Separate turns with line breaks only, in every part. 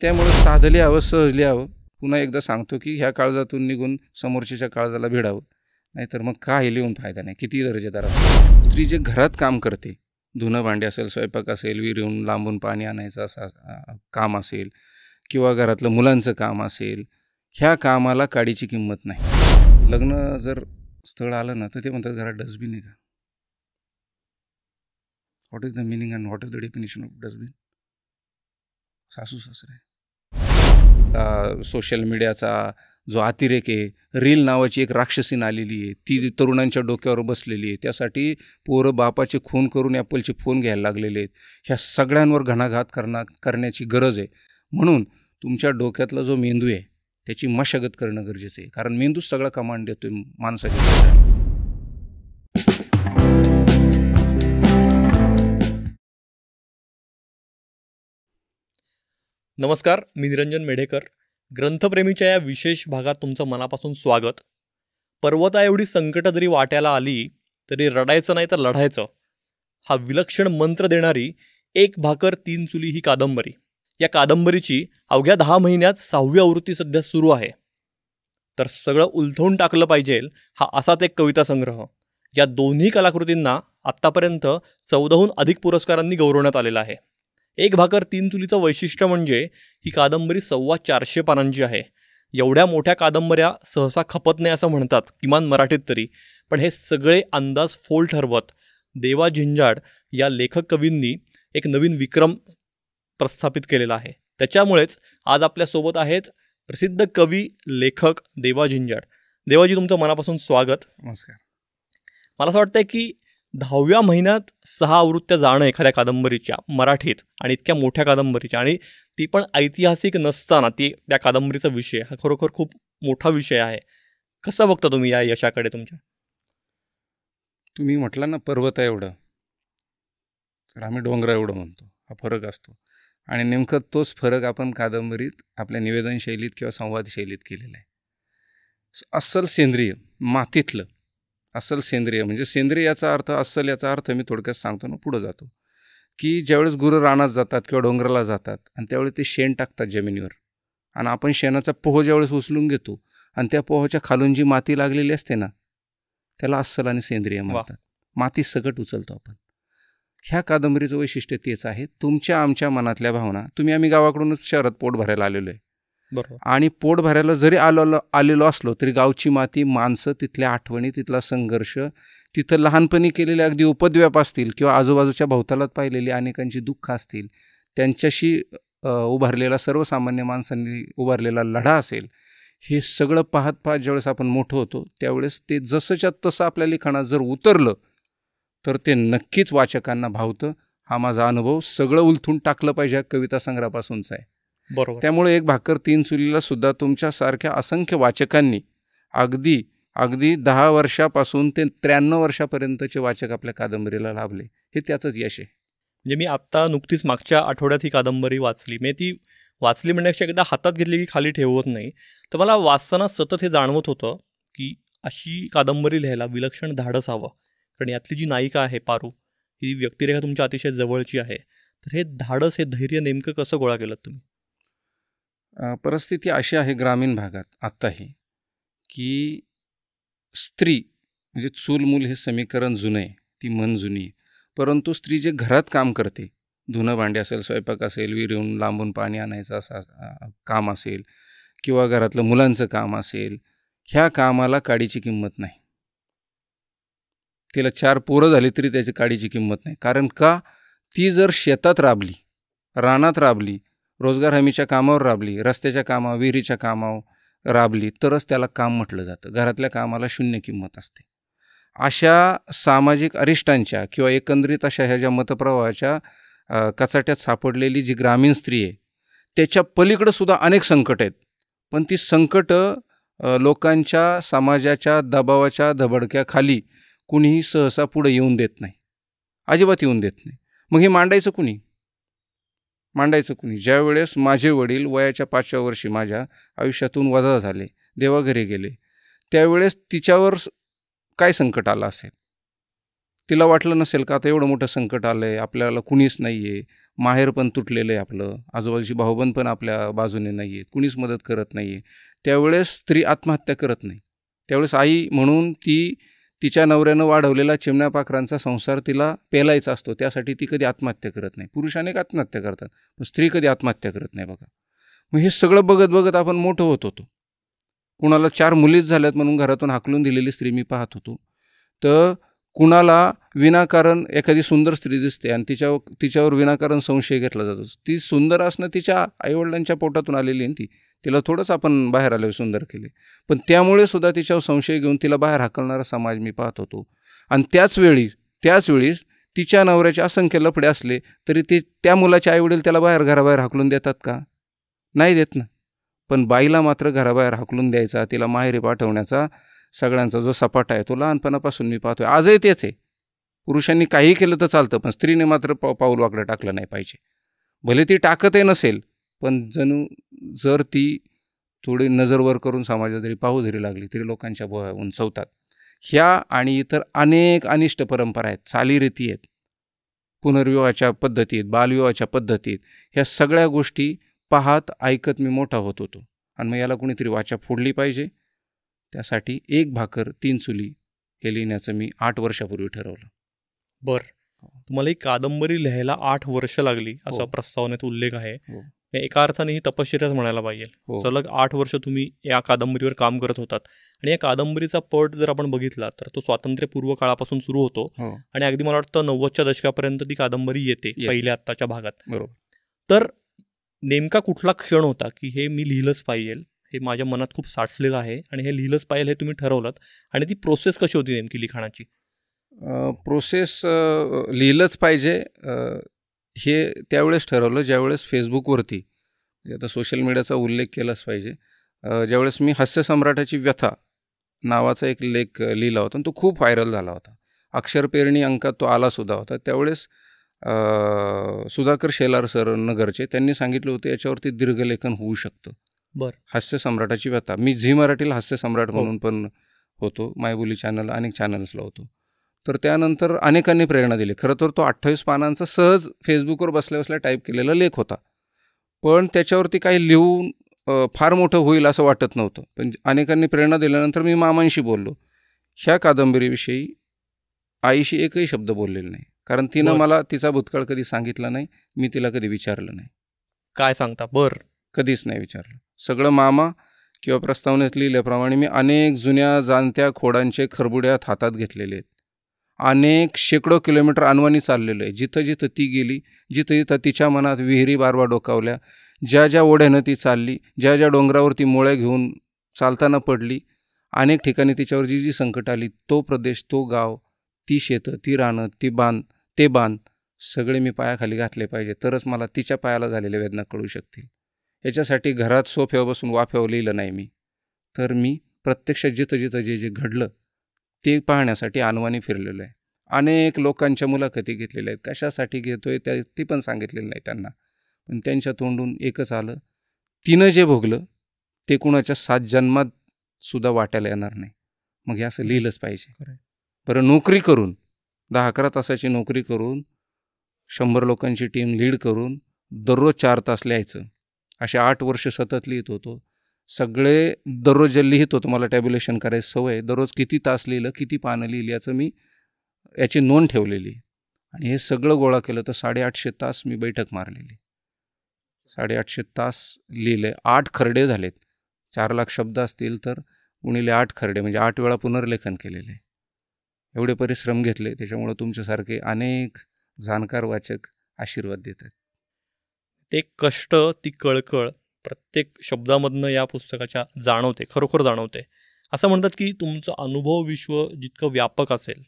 त्यामुळे साधं लिहावं, सहज लिहावं. पुन्हा एकदा सांगतो की ह्या काळजातून निघून समोरच्याच्या काळजाला भिडावं. नाहीतर मग काही लिहून फायदा नाही, कितीही दर्जेदार असेल. स्त्री जे घरात काम करते, धुणं भांडी असेल, स्वयंपाक असेल, विहिरीहून लांबून पाणी आणायचं असं काम असेल किंवा घरातलं मुलांचं काम असेल, ह्या कामाला काडीची किंमत नाही. लग्न जर स्थळ आलं ना तर ते म्हणतात घरात डस्टबिन आहे का? What is the meaning and what is the definition of dustbin? सासू सासरे, सोशल मीडियाचा जो अतिरेक आहे, रील नावाची एक राक्षसीन आलेली आहे, ती तरुणांच्या डोक्यावर बसलेली आहे. त्यासाठी पोरं बापाचे खून करून ॲपलचे फोन घ्यायला लागलेले आहेत. ह्या सगळ्यांवर घणाघात करण्याची गरज आहे. म्हणून तुमच्या डोक्यातला जो मेंदू आहे त्याची मशागत करणं गरजेचं आहे, कारण मेंदूच सगळा कमांड देतोय माणसाच्या.
नमस्कार, मी निरंजन मेढेकर. ग्रंथप्रेमीच्या या विशेष भागात तुमचं मनापासून स्वागत. पर्वताएवढी संकटं जरी वाट्याला आली तरी रडायचं नाही तर लढायचं, हा विलक्षण मंत्र देणारी एक भाकर तीन चुली ही कादंबरी. या कादंबरीची अवघ्या 10 महिन्यात 6वी आवृत्ती सध्या सुरू आहे. तर सगळं उलथवून टाकलं पाहिजे हा असाच एक कविता संग्रह. या दोन्ही कलाकृतींना आत्तापर्यंत 14हून अधिक पुरस्कारांनी गौरवण्यात आलेला आहे. एक भाकर तीन चुलीचं वैशिष्ट्य म्हणजे ही कादंबरी 425 पानांची आहे. एवढ्या मोठ्या कादंबऱ्या सहसा खपत नाही असं म्हणतात, किमान मराठीत तरी. पण हे सगळे अंदाज फोल ठरवत देवा झिंजाड या लेखक कवींनी एक नवीन विक्रम प्रस्थापित केलेला आहे. त्याच्यामुळेच आज आपल्यासोबत आहेत प्रसिद्ध कवी लेखक देवा झिंजाड. देवाजी, तुमचं मनापासून स्वागत.
नमस्कार.
मला असं वाटतंय की 10व्या महिन्यात 6 आवृत्त्या जाणं एखाद्या कादंबरीच्या मराठीत, आणि इतक्या मोठ्या कादंबरीच्या, आणि ती पण ऐतिहासिक नसताना त्या कादंबरीचा विषय हा खरोखर खूप मोठा विषय आहे. कसं बघता तुम्ही या यशाकडे तुमच्या?
तुम्ही म्हटलं ना पर्वत आहे एवढं, तर आम्ही डोंगरा एवढं म्हणतो. हा फरक असतो, आणि नेमकं तोच फरक आपण कादंबरीत आपल्या निवेदन शैलीत किंवा संवाद शैलीत केलेला आहे. अस्सल सेंद्रिय, मातीतलं अस्सल सेंद्रिय. म्हणजे सेंद्रिय याचा अर्थ, अस्सल याचा अर्थ मी थोडक्यात सांगतो ना, पुढं जातो, की ज्यावेळेस गुरं रानात जातात किंवा डोंगराला जातात आणि त्यावेळेस ते शेण टाकतात जमिनीवर, आणि आपण शेणाचा पोह ज्यावेळेस उचलून घेतो आणि त्या पोहाच्या खालून जी माती लागलेली असते ना, त्याला अस्सल आणि सेंद्रिय म्हणतात. माती सकट उचलतो आपण. ह्या कादंबरीचं वैशिष्ट्य तेच आहे. तुमच्या आमच्या मनातल्या भावना, आम्ही गावाकडूनच शहरात पोट भरायला आलेलो आहे,
बरोबर.
आणि पोट भरायला जरी आलेलो असलो तरी गावची माती, माणसं, तिथल्या आठवणी, तिथला संघर्ष, तिथं लहानपणी केलेले अगदी उपद्व्याप असतील किंवा आजूबाजूच्या भोवतालात पाहिलेली अनेकांची दुःख असतील, त्यांच्याशी उभारलेला, सर्वसामान्य माणसांनी उभारलेला लढा असेल, हे सगळं पाहत पाहत ज्यावेळेस आपण मोठं होतो त्यावेळेस ते जसंच्या तसं आपल्या लिखाणात जर उतरलं तर ते नक्कीच वाचकांना भावतं. हा माझा अनुभव. सगळं उलथून टाकलं पाहिजे कविता संग्रहापासूनचा आहे.
बरोबर.
त्यामुळे एक भाकर तीन चुलीला सुद्धा तुमच्यासारख्या असंख्य वाचकांनी, अगदी 10 वर्षापासून ते 93 वर्षापर्यंतचे वाचक आपल्या कादंबरीला लाभले. हे त्याचंच यश आहे.
म्हणजे मी आत्ता नुकतीच मागच्या आठवड्यात ही कादंबरी वाचली. मी ती वाचली म्हणण्यापेक्षा एकदा हातात घेतली की खाली ठेवत नाही. तर मला वाचताना सतत हे जाणवत होतं की अशी कादंबरी लिहायला विलक्षण धाडस हवं. कारण यातली जी नायिका आहे पारू, ही व्यक्तिरेखा तुमच्या अतिशय जवळची आहे. तर हे धाडस, हे धैर्य नेमकं कसं गोळा केलं तुम्ही?
परिस्थिती अशी आहे ग्रामीण भागात आत्ताही, की स्त्री म्हणजे चूल मूल हे समीकरण जुनं आहे, ती मन जुनी आहे. परंतु स्त्री जे घरात काम करते, धुणं भांडी असेल, स्वयंपाक असेल, विहिरीहून लांबून पाणी आणायचं असं काम असेल किंवा घरातलं मुलांचं काम असेल, ह्या कामाला काडीची किंमत नाही. तिला 4 पोरं झाली तरी त्याची काडीची किंमत नाही. कारण का? ती जर शेतात राबली, रानात राबली, रोजगार हमीच्या कामावर राबली, रस्त्याच्या कामावर, विहिरीच्या कामावर राबली, तरच त्याला काम म्हटलं जातं. घरातल्या कामाला शून्य किंमत असते. अशा सामाजिक अरिष्टांच्या किंवा एकंदरीत अशा ह्या ज्या मतप्रवाहाच्या कचाट्यात सापडलेली जी ग्रामीण स्त्री आहे, त्याच्या पलीकडं सुद्धा अनेक संकट आहेत. पण ती संकटं लोकांच्या, समाजाच्या दबावाच्या धबडक्याखाली कुणीही सहसा पुढे येऊन देत नाही, अजिबात येऊन देत नाही. मग हे मांडायचं कुणी? ज्या वेळेस माझे वडील वयाच्या 5व्या वर्षी माझ्या आयुष्यातून वजा झाले, देवाघरी गेले, त्यावेळेस तिच्यावर काय संकट आलं असेल? तिला वाटलं नसेल का आता एवढं मोठं संकट आलं आहे, आपल्याला कुणीच नाही आहे, माहेर पण तुटलेलं आहे आपलं, आजूबाजूची भाऊबंद पण आपल्या बाजूने नाही आहेत, कुणीच मदत करत नाही आहे, त्यावेळेस स्त्री आत्महत्या करत नाही. त्यावेळेस आई म्हणून ती तिच्या नवऱ्यानं वाढवलेला चिमण्या पाखरांचा संसार तिला पेलायचा असतो, त्यासाठी ती कधी आत्महत्या करत नाही. पुरुष अनेक आत्महत्या करतात, पण स्त्री कधी आत्महत्या करत नाही बघा. मग हे सगळं बघत बघत आपण मोठं होत होतो. कुणाला 4 मुलीच झाल्यात म्हणून घरातून हाकलून दिलेली स्त्री मी पाहत होतो. तर कुणाला विनाकारण एखादी सुंदर स्त्री दिसते आणि तिच्यावर विनाकारण संशय घेतला जातो. ती सुंदर असणं तिच्या आईवडिलांच्या पोटातून आलेली आहे ती, तिला थोडंच आपण बाहेर आलो सुंदर केले, पण त्यामुळे सुद्धा तिच्यावर संशय घेऊन तिला बाहेर हाकलणारा समाज मी पाहत होतो. आणि त्याच वेळी तिच्या नवऱ्याचे असंख्य लफडे असले तरी त्या मुलाचे आईवडील त्याला घराबाहेर हाकलून देतात का? नाही देत ना. पण बाईला मात्र घराबाहेर हाकलून द्यायचा, तिला माहेरी पाठवण्याचा सगळ्यांचा जो सपाटा आहे तो लहानपणापासून मी पाहतोय. आजही तेच आहे. पुरुषांनी काही केलं तर चालतं, पण स्त्रीने मात्र पाऊल वाकडं टाकलं नाही पाहिजे. भले ती टाकतही नसेल, पण जर ती थोडी नजरवर करून समाजात जरी पाहू जरी लागली तरी लोकांच्या भुवया उंचवतात. ह्या आणि इतर अनेक अनिष्ट परंपरा आहेत, चालीरीती आहेत, पुनर्विवाहाच्या पद्धतीत, बालविवाहाच्या पद्धतीत, ह्या सगळ्या गोष्टी पाहत ऐकत मी मोठा होत होतो. आणि मग याला कुणीतरी वाचा फोडली पाहिजे. त्यासाठी 1 भाकर 3 चुली हे लिहिण्याचं मी 8 वर्षापूर्वी ठरवलं.
बरं, तुम्हाला ही कादंबरी लिहायला 8 वर्ष लागली असा प्रस्तावनेत उल्लेख आहे. एका अर्थाने ही तपश्चर्याच म्हणायला पाहिजे. सलग 8 वर्ष तुम्ही या कादंबरीवर काम करत होतात. आणि या कादंबरीचा पट जर आपण बघितला तर तो स्वातंत्र्यपूर्व काळापासून सुरू होतो आणि अगदी मला वाटतं 90च्या दशकापर्यंत ती कादंबरी येते पहिल्या आत्ताच्या भागात.
बरोबर.
तर नेमका कुठला क्षण होता की हे मी लिहिलंच पाहिजे, हे माझ्या मनात खूप साठलेलं आहे आणि हे लिहिलंच पाहिजे हे तुम्ही ठरवलं, आणि ती प्रोसेस कशी होती नेमकी लिखाणाची?
प्रोसेस लिहिलंच पाहिजे हे त्यावेळेस ठरवलं ज्यावेळेस फेसबुकवरती, आता सोशल मीडियाचा उल्लेख केलाच पाहिजे, ज्यावेळेस मी हास्यसम्राटाची व्यथा नावाचा एक लेख लिहिला होता आणि तो खूप व्हायरल झाला होता. अक्षरपेरणी अंकात तो आलासुद्धा होता. त्यावेळेस सुधाकर शेलार सर नगरचे त्यांनी सांगितलं होतं याच्यावरती दीर्घलेखन होऊ शकतं.
बरं.
हास्यसम्राटाची व्यथा. मी झी मराठीला हास्यसम्राट म्हणून पण होतो, मायबोली चॅनल, अनेक चॅनल्सला होतो. तर त्यानंतर अनेकांनी प्रेरणा दिली. खरं तर तो 28 पानांचा सहज फेसबुकवर बसल्या बसल्या टाईप केलेला लेख होता, पण त्याच्यावरती काही लिहून फार मोठं होईल असं वाटत नव्हतं. पण अनेकांनी प्रेरणा दिल्यानंतर मी मामांशी बोललो. ह्या कादंबरीविषयी आईशी एकही शब्द बोललेला नाही, कारण तिनं मला तिचा भूतकाळ कधी सांगितला नाही, मी तिला कधी विचारलं नाही.
काय सांगता? बरं.
कधीच नाही विचारलं. सगळं मामा किंवा प्रस्तावनेत लिहिल्याप्रमाणे मी अनेक जुन्या जाणत्या खोडांचे खरबुड्यात हातात घेतलेले आहेत. अनेक शेकडो किलोमीटर अनवाणी चाललेलं आहे. जिथं जिथं ती गेली, जिथं जिथं तिच्या मनात विहिरी बारवा डोकावल्या, ज्या ज्या ओढ्यानं ती चालली, ज्या ज्या डोंगरावर ती मोळ्या घेऊन चालताना पडली, अनेक ठिकाणी तिच्यावर जी जी संकट आली, तो प्रदेश, तो गाव, ती शेतं, ती रानं, ते बांध सगळे मी पायाखाली घातले पाहिजे, तरच मला तिच्या पायाला झालेल्या वेदना कळू शकतील. याच्यासाठी घरात सोफ्यावर बसून वाफ्यावर लिहिलं नाही मी, तर मी प्रत्यक्ष जिथं जिथं जे जे घडलं ते पाहण्यासाठी अनवाणी फिरलेलो आहे. अनेक लोकांच्या मुलाखती घेतलेल्या आहेत. कशासाठी घेतोय ती पण सांगितलेलं नाही त्यांना, पण त्यांच्या तोंडून एकच आलं, तिनं जे भोगलं ते कुणाच्या 7 जन्मात सुद्धा वाटायला येणार नाही. मग हे असं लिहिलंच पाहिजे. बरं, नोकरी करून 10-11 तासाची नोकरी करून 100 लोकांची टीम लीड करून दररोज 4 तास लिहायचं, असे 8 वर्ष सतत लिहित होतो. सगळे दररोज जे लिहित होतो, मला टॅब्युलेशन करायची सवय, दररोज किती तास लिहिलं, किती पानं लिहिली याची नोंद ठेवलेली. आणि हे सगळं गोळा केलं तर 850 तास मी बैठक मारलेली, 850 तास लिहिले. 8 खरडे झालेत. 4 लाख शब्द असतील तर गुणिले 8 खरडे म्हणजे 8 वेळा पुनर्लेखन केलेले. एवढे परिश्रम घेतले, त्याच्यामुळे तुमच्यासारखे अनेक जाणकार वाचक आशीर्वाद देतात.
ते कष्ट, ती कळकळ प्रत्येक शब्दामधनं या पुस्तकाच्या जाणवते, खरोखर जाणवते. असं म्हणतात की तुमचं अनुभव विश्व जितकं व्यापक असेल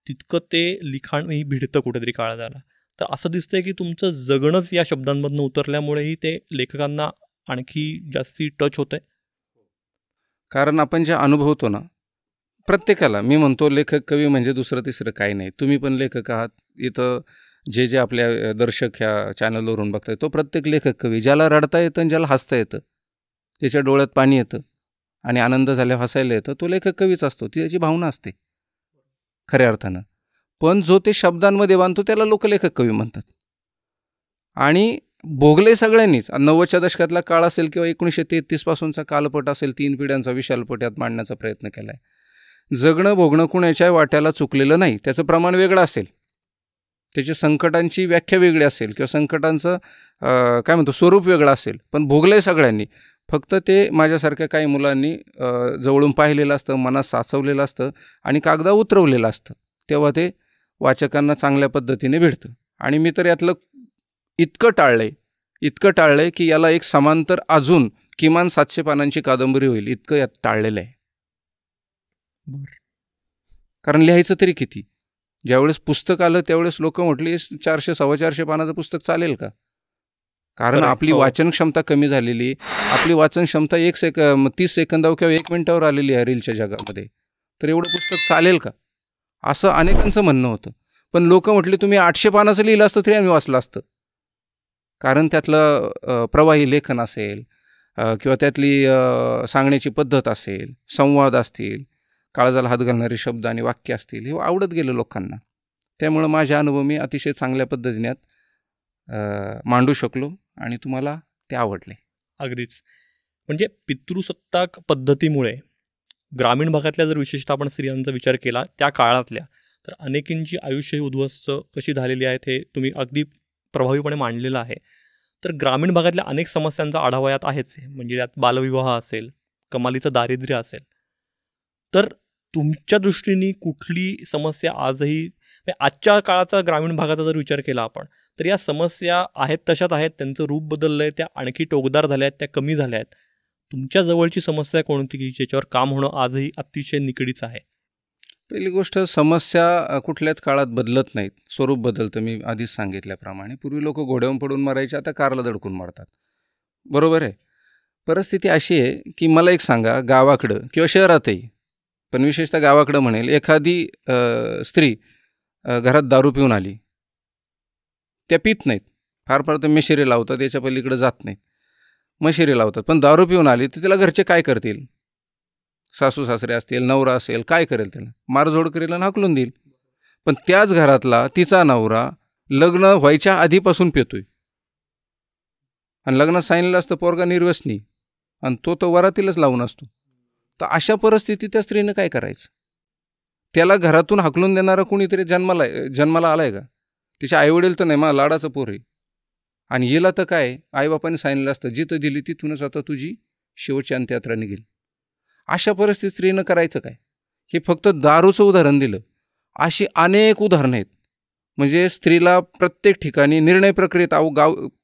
तितकं ते लिखाणही भिडतं कुठेतरी काळ झाला. तर असं दिसतंय की तुमचं जगणंच या शब्दांमधनं उतरल्यामुळेही ते लेखकांना आणखी जास्ती टच होतंय.
कारण आपण जे अनुभवतो ना, प्रत्येकाला मी म्हणतो लेखक कवी म्हणजे दुसरं तिसरं काही नाही. तुम्ही पण लेखक आहात. इथं जे जे आपल्या दर्शक ह्या चॅनलवरून बघताय तो प्रत्येक लेखक कवी. ज्याला रडता येतं आणि ज्याला हसता येतं, त्याच्या डोळ्यात पाणी येतं आणि आनंद झाल्यावर हसायला येतं, तो लेखक कवीच असतो. ती त्याची भावना असते खऱ्या अर्थानं. पण जो ते शब्दांमध्ये बांधतो त्याला लोक लेखक कवी म्हणतात. आणि भोगले सगळ्यांनीच. 90च्या दशकातला काळ असेल किंवा 1933 पासूनचा कालपट असेल, 3 पिढ्यांचा विशालपट यात मांडण्याचा प्रयत्न केला आहे. जगणं भोगणं कुणाच्या वाट्याला चुकलेलं नाही. त्याचं प्रमाण वेगळं असेल, त्याची संकटांची व्याख्या वेगळी असेल किंवा संकटांचं काय म्हणतो स्वरूप वेगळं असेल, पण भोगले सगळ्यांनी. फक्त ते माझ्यासारख्या काही मुलांनी जवळून पाहिलेलं असतं, मनात साचवलेलं असतं आणि कागदा उतरवलेलं असतं, तेव्हा ते वाचकांना चांगल्या पद्धतीने भेटतं. आणि मी तर यातलं इतकं टाळलं आहे की याला एक समांतर अजून किमान 700 पानांची कादंबरी होईल इतकं यात टाळलेलं आहे. कारण लिहायचं तरी किती? ज्यावेळेस पुस्तक आलं त्यावेळेस लोक म्हटली 400-450 पानाचं पुस्तक चालेल का? कारण आपली वाचन क्षमता कमी झालेली, आपली वाचन क्षमता 30 सेकंदावर किंवा 1 मिनिटावर आलेली आहे रीलच्या जगामध्ये. तर एवढं पुस्तक चालेल का, असं अनेकांचं म्हणणं होतं. पण लोक म्हटले तुम्ही 800 पानाचं लिहिलं असतं तरी आम्ही वाचलं असतं. कारण त्यातलं प्रवाही लेखन असेल किंवा त्यातली सांगण्याची पद्धत असेल, संवाद असतील, काळजाला हात घालणारे शब्द आणि वाक्य असतील, हे आवडत गेलं लोकांना. त्यामुळं माझ्या अनुभव मी अतिशय चांगल्या पद्धतीने मांडू शकलो आणि तुम्हाला ते आवडले.
अगदीच. म्हणजे पितृसत्ताक पद्धतीमुळे ग्रामीण भागातल्या जर विशेषतः आपण स्त्रियांचा विचार केला त्या काळातल्या, तर अनेकींची आयुष्यही उद्ध्वस्त कशी झालेली आहेत हे तुम्ही अगदी प्रभावीपणे मांडलेलं आहे. तर ग्रामीण भागातल्या अनेक समस्यांचा आढावा यात आहेच आहे. म्हणजे यात बालविवाह असेल, कमालीचं दारिद्र्य असेल. तर तुमच्या दृष्टीने कुठली समस्या आजही आजच्या काळाचा ग्रामीण भागाचा जर विचार केला आपण, तर या समस्या आहेत तशाच आहेत, त्यांचं रूप बदललं आहे, त्या आणखी टोकदार झाल्या आहेत, त्या कमी झाल्या आहेत. तुमच्या जवळची समस्या कोणती की ज्याच्यावर काम होणं आजही अतिशय निकडीचं आहे?
पहिली गोष्ट, समस्या कुठल्याच काळात बदलत नाहीत, स्वरूप बदलतं. मी आधीच सांगितल्याप्रमाणे पूर्वी लोक घोड्यावरून पडून मारायचे, आता कारला दडकून मारतात. बरोबर आहे. परिस्थिती अशी आहे की मला एक सांगा, गावाकडं किंवा शहरातही, पण विशेषतः गावाकडं म्हणेल, एखादी स्त्री घरात दारू पिऊन आली, त्या पित नाहीत, फार फार तर मिशिरी लावतात, त्याच्या पलीकडे जात नाहीत, मशिरी लावतात. पण दारू पिऊन आली तर तिला घरचे काय करतील? सासू सासरे असतील, नवरा असेल, काय करेल? त्याला मारझोड करेल आणि हाकलून देईल. पण त्याच घरातला तिचा नवरा लग्न व्हायच्या आधीपासून पितोय आणि लग्नात सांगितलं असतं पोरगा निर्व्यसनी आणि तो वरातीलच लावून असतो. तर अशा परिस्थितीत त्या स्त्रीनं काय करायचं? त्याला घरातून हाकलून देणारा कुणीतरी जन्माला आलाय का? तिच्या आईवडील तर नाही, मला लाडाचं पोर आहे. आणि येला तर काय, आईबापाने सांगितलं असतं जिथं दिली तिथूनच आता तुझी शेवटची अंत्ययात्रा निघेल. अशा परिस्थितीत स्त्रीनं करायचं काय? हे फक्त दारूचं उदाहरण दिलं, अशी अनेक उदाहरणं आहेत. म्हणजे स्त्रीला प्रत्येक ठिकाणी निर्णय प्रक्रियेत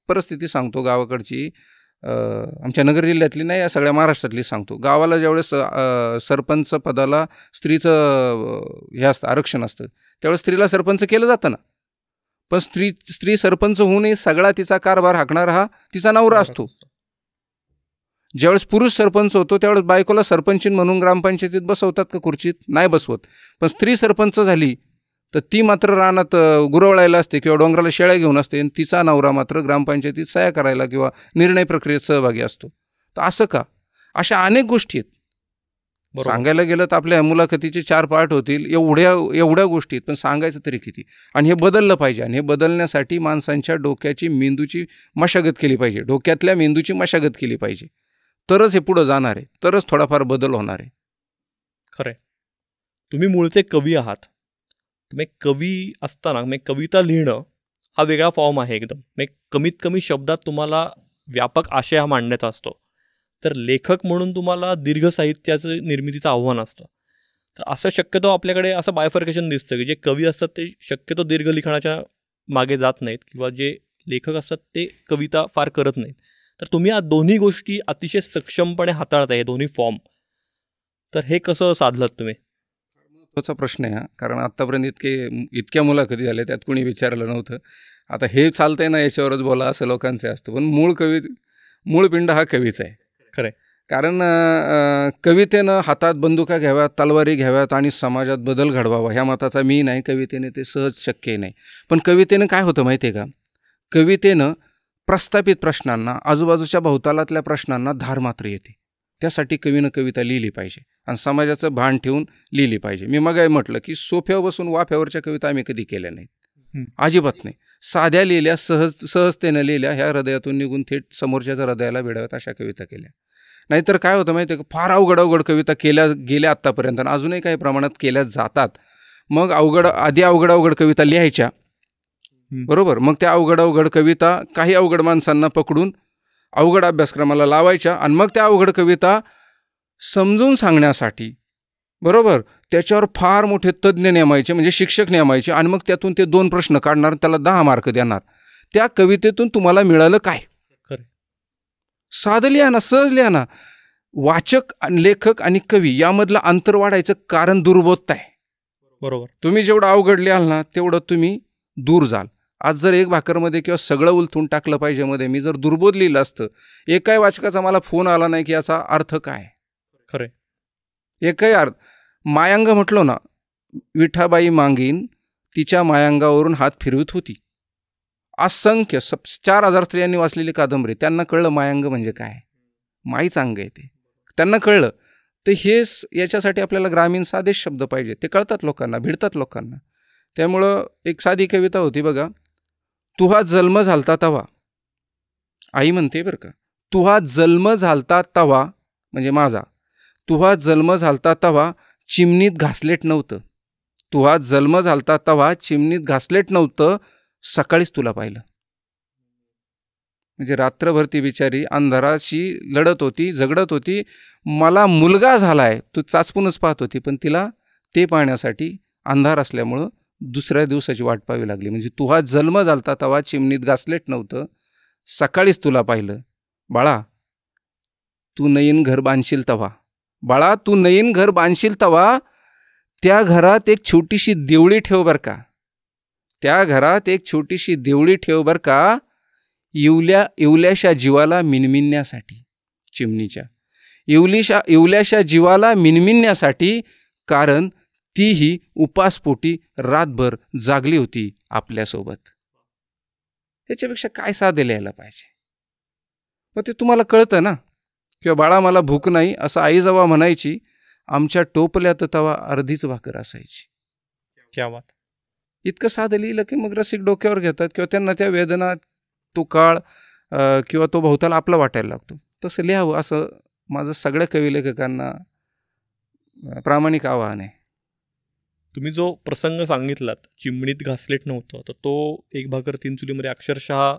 परिस्थिती सांगतो गावाकडची, आमच्या नगर जिल्ह्यातली नाही, या सगळ्या महाराष्ट्रातली सांगतो. गावाला ज्यावेळेस सरपंच पदाला स्त्रीचं हे असतं, आरक्षण असतं, त्यावेळेस स्त्रीला सरपंच केलं जातं ना. पण स्त्री सरपंच होऊनही सगळा तिचा कारभार हाकणारा हा तिचा नवरा असतो. ज्यावेळेस पुरुष सरपंच होतो त्यावेळेस बायकोला सरपंचीन म्हणून ग्रामपंचायतीत बसवतात का खुर्चीत? नाही बसवत. पण स्त्री सरपंच झाली तर ती मात्र रानात गुरवळायला असते किंवा डोंगराला शेळ्या घेऊन असते, आणि तिचा नवरा मात्र ग्रामपंचायतीत सह्या करायला किंवा निर्णय प्रक्रियेत सहभागी असतो. तर असं का? अशा अनेक गोष्टी आहेत. सांगायला गेलं तर आपल्या मुलाखतीचे 4 पार्ट होतील, एवढ्या गोष्टी आहेत, पण सांगायचं तरी किती? आणि हे बदललं पाहिजे. आणि हे बदलण्यासाठी माणसांच्या डोक्याची, मेंदूची मशागत केली पाहिजे, डोक्यातल्या मेंदूची मशागत केली पाहिजे. तरच हे पुढं जाणार आहे, तरच थोडाफार बदल होणार आहे.
खरं आहे. तुम्ही मूळचे कवी आहात. तुम्ही कवी असताना कविता लिहिणं हा वेगळा फॉर्म आहे एकदम. कमीत कमी शब्दात तुम्हाला व्यापक आशय हा मांडण्याचा असतो. तर लेखक म्हणून तुम्हाला दीर्घ साहित्याचं निर्मितीचं आव्हान असतं. तर असं शक्यतो आपल्याकडे असं बायफर्केशन दिसतं की जे कवी असतात ते शक्यतो दीर्घ लिखाणाच्या मागे जात नाहीत, किंवा जे लेखक असतात ते कविता फार करत नाहीत. तर तुम्ही या दोन्ही गोष्टी अतिशय सक्षमपणे हाताळताय, हे दोन्ही फॉर्म. तर हे कसं साधलं तुम्ही?
महत्त्वाचा प्रश्न आहे हा. कारण आत्तापर्यंत इतक्या मुलाखती झाल्या, त्यात कोणी विचारलं नव्हतं. आता हे चालतंय ना, याच्यावरच बोला असं लोकांचे असतं. पण मूळ पिंड हा कवीचा आहे.
खरं आहे.
कारण कवितेनं हातात बंदुका घ्याव्यात, तलवारी घ्याव्यात आणि समाजात बदल घडवावा ह्या मताचा मी नाही. कवितेने ते सहज शक्य नाही. पण कवितेनं काय होतं माहिती आहे का? कवितेनं प्रस्थापित प्रश्नांना, आजूबाजूच्या भोवतालातल्या प्रश्नांना धार मात्र येते. त्यासाठी कवीनं कविता लिहिली पाहिजे आणि समाजाचं भान ठेवून लिहिली पाहिजे. मी मगाही म्हटलं की सोफ्यावर बसून वाफ्यावरच्या कविता आम्ही कधी केल्या नाहीत, अजिबात नाही. साध्या लिहिल्या, सहजतेनं लिहिल्या, ह्या हृदयातून निघून थेट समोरच्याच्या हृदयाला भिडाव्यात अशा कविता केल्या. नाहीतर काय होतं माहिती आहे का, फार अवघड कविता केल्या गेल्या आत्तापर्यंत आणि अजूनही काही प्रमाणात केल्या जातात. मग आधी अवघड कविता लिहायच्या, बरोबर. मग त्या अवघड कविता काही अवघड माणसांना पकडून अवघड अभ्यासक्रमाला लावायच्या आणि मग त्या अवघड कविता समजून सांगण्यासाठी, बरोबर, त्याच्यावर फार मोठे तज्ज्ञ नेमायचे, म्हणजे शिक्षक नेमायचे आणि मग त्यातून ते 2 प्रश्न काढणार, त्याला 10 मार्क देणार. त्या कवितेतून तुम्हाला मिळालं काय? साधं लिहा ना, सहज लिहा ना. वाचक, लेखक आणि कवी यामधलं अंतर वाढायचं कारण दुर्बोधता आहे.
बरोबर.
तुम्ही जेवढं अवघड लिहाल ना तेवढं तुम्ही दूर जाल. आज जर एक भाकरमध्ये किंवा सगळं उलथून टाकलं पाहिजे मध्ये मी जर दुर्बोध लिहिलं असतं, एकाही वाचकाचा मला फोन आला नाही की याचा अर्थ काय.
खरं.
एकही अर्थ. मायांग म्हटलो ना, विठाबाई मांगीन तिच्या मायांगावरून हात फिरवत होती. असंख्य 4000 स्त्रियांनी वाचलेली कादंबरी, त्यांना कळलं मायांग म्हणजे काय, माईच अंग आहे ते, त्यांना कळलं. तर हे याच्यासाठी आपल्याला ग्रामीण साधे शब्द पाहिजे, ते कळतात लोकांना, भिडतात लोकांना. त्यामुळं एक साधी कविता होती बघा, तुहा जन्म झालता तवा, आई म्हणते बरं का, तुहा जन्म झालता तवा म्हणजे माझा, तुहा जन्म झालता तवा चिमणीत घासलेट नव्हतं, तुहा जन्म झालता तवा चिमणीत घासलेट नव्हतं, सकाळीच तुला पाहिलं. म्हणजे रात्रभर ती बिचारी अंधाराशी लढत होती, झगडत होती, मला मुलगा झालाय, तू चाचपूनच पाहत होती, पण तिला ते पाहण्यासाठी अंधार असल्यामुळं दुसऱ्या दिवसाची वाट पाहावी लागली. म्हणजे तुहा जन्म झालता तवा चिमणीत घासलेट नव्हतं, सकाळीच तुला पाहिलं. बाळा तू नवीन घर बांधशील तवा, बाळा तू नवीन घर बांधशील तवा, त्या घरात एक छोटीशी देवळी ठेव बर का, त्या घरात एक छोटीशी देवळी ठेव बर का, इवल्याशा जीवाला मिनमिनण्यासाठी, चिमणीच्या इवल्याशा जीवाला मिनमिनण्यासाठी, कारण तीही उपासपोटी रातभर जागली होती आपल्यासोबत. त्याच्यापेक्षा काय साधे लिहायला पाहिजे. मग ते तुम्हाला कळतं ना, किंवा बाळा मला भूक नाही असं आई जेव्हा म्हणायची, आमच्या टोपल्यात तवा अर्धीच भाकर असायची.
क्या बात.
इतकं साधं लिहिलं की मग रसिक डोक्यावर घेतात, किंवा त्यांना त्या वेदना, तो काळ किंवा तो भोवताला आपला वाटायला लागतो. तसं लिहावं असं माझं सगळ्या कवी लेखकांना प्रामाणिक आवाहन आहे.
तुम्ही जो प्रसंग सांगितलात, चिमणीत घासलेट नव्हतं, तर तो एक भाकर 3 चुलीमध्ये अक्षरशः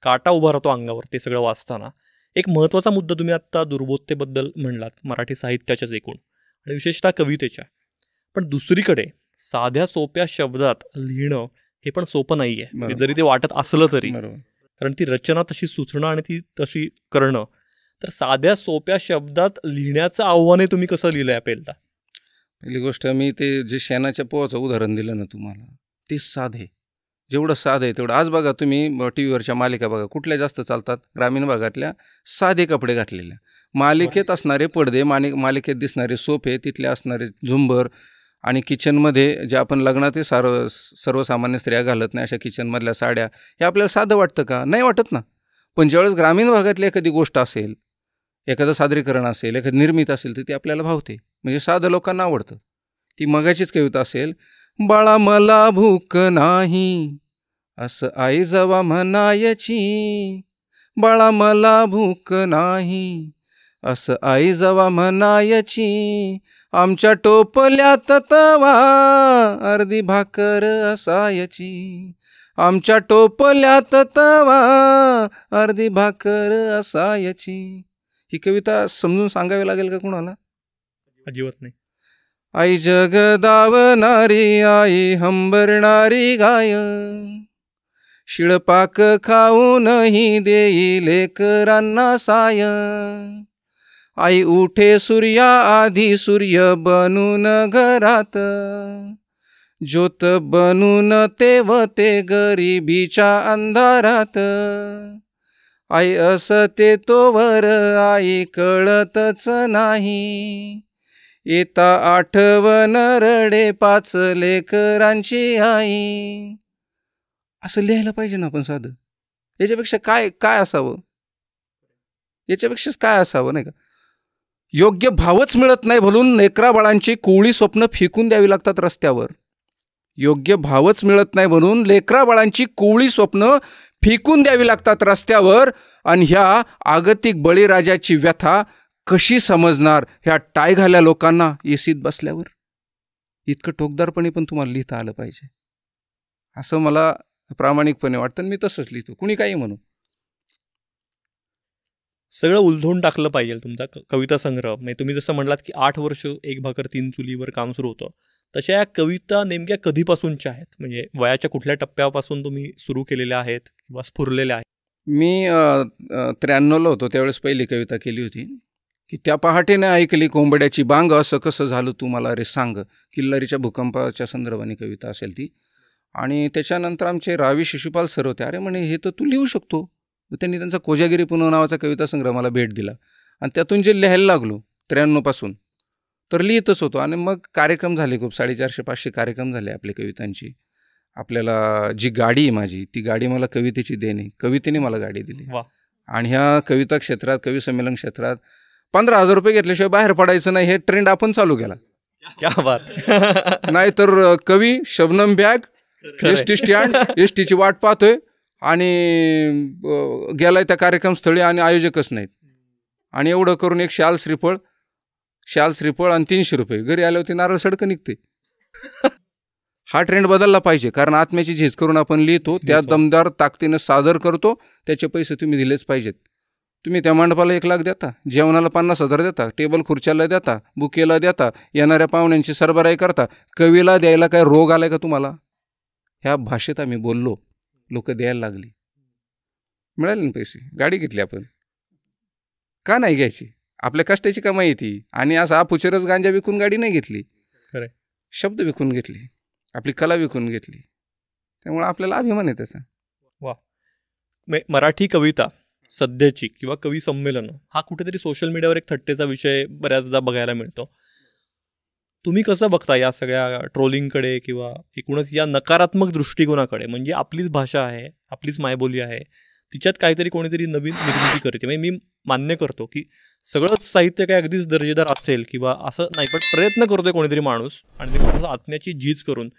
काटा उभा राहतो अंगावर ते सगळं वाचताना. एक महत्त्वाचा मुद्दा तुम्ही आत्ता दुर्बोधतेबद्दल म्हणलात, मराठी साहित्याच्याच एकूण आणि विशेषतः कवितेच्या. पण दुसरीकडे साध्या सोप्या शब्दात लिहिणं हे पण सोपं नाही आहे, जरी ते वाटत असलं तरी. कारण ती रचना तशी सुचणं आणि ती तशी करणं. तर साध्या सोप्या शब्दात लिहिण्याचं आव्हाने तुम्ही कसं लिहिलंय पहिल्यांदा?
पहिली गोष्ट, मी ते जे शेणाच्या पोहाचं उदाहरण दिलं ना तुम्हाला, ते साधे, जेवढं साधं आहे तेवढं. आज बघा तुम्ही टी व्हीवरच्या मालिका बघा, कुठल्या जास्त चालतात, ग्रामीण भागातल्या साधे कपडे घातलेल्या, मालिकेत असणारे पडदे, मालिकेत दिसणारे सोफे, तिथले असणारे झुंबर, आणि किचनमध्ये जे आपण लग्नात सर्वसामान्य स्त्रिया घालत नाही अशा किचनमधल्या साड्या, हे आपल्याला साधं वाटतं का? नाही वाटत ना. पण ज्यावेळेस ग्रामीण भागातली एखादी गोष्ट असेल, एखादं सादरीकरण असेल, एखादी निर्मिती असेल, तर ती आपल्याला भावते. म्हणजे साधं लोकांना आवडतं. ती मगाचीच कविता असेल, बाळा मला भूक नाही असं आई जवा म्हणायची, बाळा मला भूक नाही असं आई जवा म्हणायची, आमच्या टोपल्यात तवा अर्धी भाकर असायची, आमच्या टोपल्यात तवा अर्धी भाकर असायची. ही कविता समजून सांगावी लागेल का कुणाला?
अजिबात नाही.
आई जगदावणारी, आई हंबरणारी गाय, शिळपाक खाऊनही देई लेकरांना साय, आई उठे सूर्या आधी सूर्य बनून घरात, ज्योत बनून तेवते गरिबीच्या अंधारात, आई असते तोवर आई कळतच नाही, येता आठवण रडे 5 लेकरांची आई. असं लिहायला पाहिजे ना आपण साधं. याच्यापेक्षा काय असावं, याच्यापेक्षाच काय असावं नाही का? योग्य भावच मिळत नाही म्हणून लेकरा बाळांची कोवळी स्वप्न फेकून द्यावी लागतात रस्त्यावर. योग्य भावच मिळत नाही म्हणून लेकराबाळांची कोवळी स्वप्न फेकून द्यावी लागतात रस्त्यावर. आणि ह्या आगतिक बळीराजाची व्यथा कशी समजणार ह्या टाय घाल्या लोकांना एसीत बसल्यावर? इतकं टोकदारपणे पण तुम्हाला लिहिता आलं पाहिजे असं मला प्रामाणिकपणे वाटतं. मी तसंच लिहितो, कुणी काही म्हणू.
सगळं उलझवून टाकलं पाहिजे तुमचा कविता संग्रह. म्हणजे तुम्ही जसं म्हटलात की 8 वर्ष एक भाकर 3 चुलीवर काम सुरू होतं, तशा या कविता नेमक्या कधीपासूनच्या आहेत? म्हणजे वयाच्या कुठल्या टप्प्यापासून तुम्ही सुरू केलेल्या आहेत किंवा स्फुरलेल्या आहेत?
मी 93ला होतो त्यावेळेस पहिली कविता केली होती की त्या पहाटेने ऐकली कोंबड्याची बांग, असं कसं झालं तू मला रे सांग. किल्लारीच्या भूकंपाच्या संदर्भाने कविता असेल ती. आणि त्याच्यानंतर आमचे रावी शिशुपाल सर होते. अरे म्हणे हे तर तू लिहू शकतो. त्यांनी त्यांचा कोजागिरी पुनव नावाचा कविता संग्रह मला भेट दिला आणि त्यातून जे लिहायला लागलो 93पासून तर लिहितच होतो. आणि मग कार्यक्रम झाले खूप, 450-500 कार्यक्रम झाले आपल्या कवितांची. आपल्याला जी गाडी आहे माझी, ती गाडी मला कवितेची देणे, कवितेने मला गाडी दिली. आणि ह्या कविता क्षेत्रात, कवी संमेलन क्षेत्रात 15,000 रुपये घेतल्याशिवाय बाहेर पडायचं नाही, हे ट्रेंड आपण चालू केला.
क्या बात.
नाहीतर कवी Shabnam bag, S T stand, S टीची वाट पाहतोय आणि गेलाय त्या कार्यक्रमस्थळी आणि आयोजकच नाहीत. आणि एवढं करून एक शाल श्रीफळ आणि 300 रुपये, घरी आले होते नारळ सडकं निघते. हा ट्रेंड बदलला पाहिजे, कारण आत्म्याची झीज करून आपण लिहितो, त्या दमदार ताकदीनं सादर करतो, त्याचे पैसे तुम्ही दिलेच पाहिजेत. तुम्ही त्या मंडपाला 1 लाख देता, जेवणाला 50,000 देता, टेबल खुर्च्याला देता, बुकेला देता, येणाऱ्या पाहुण्यांची सरबराई करता, कवीला द्यायला काय रोग आलाय का तुम्हाला? ह्या भाषेत आम्ही बोललो, लोक द्यायला लागली. मिळाले ना पैसे, गाडी घेतली आपण, का नाही घ्यायची? आपल्या कष्टाची कमाई येते. आणि असं अपुचरच गांजा विकून गाडी नाही घेतली, शब्द विकून घेतली, आपली कला विकून घेतली. त्यामुळे आपल्याला अभिमान आहे त्याचा.
वा. मराठी कविता सध्याची किंवा कवी संमेलन हा कुठेतरी सोशल मीडियावर एक थट्टेचा विषय बऱ्याचदा बघायला मिळतो. तुम्ही कसं बघता या सगळ्या ट्रोलिंगकडे किंवा एकूणच या नकारात्मक दृष्टिकोनाकडे? म्हणजे आपलीच भाषा आहे, आपलीच मायबोली आहे, तिच्यात काहीतरी कोणीतरी नवीन निर्मिती करते. म्हणजे मी मान्य करतो की सगळंच साहित्य काय अगदीच दर्जेदार असेल किंवा असं नाही, पण प्रयत्न करतोय कोणीतरी माणूस आणि ते आत्म्याची झीज करून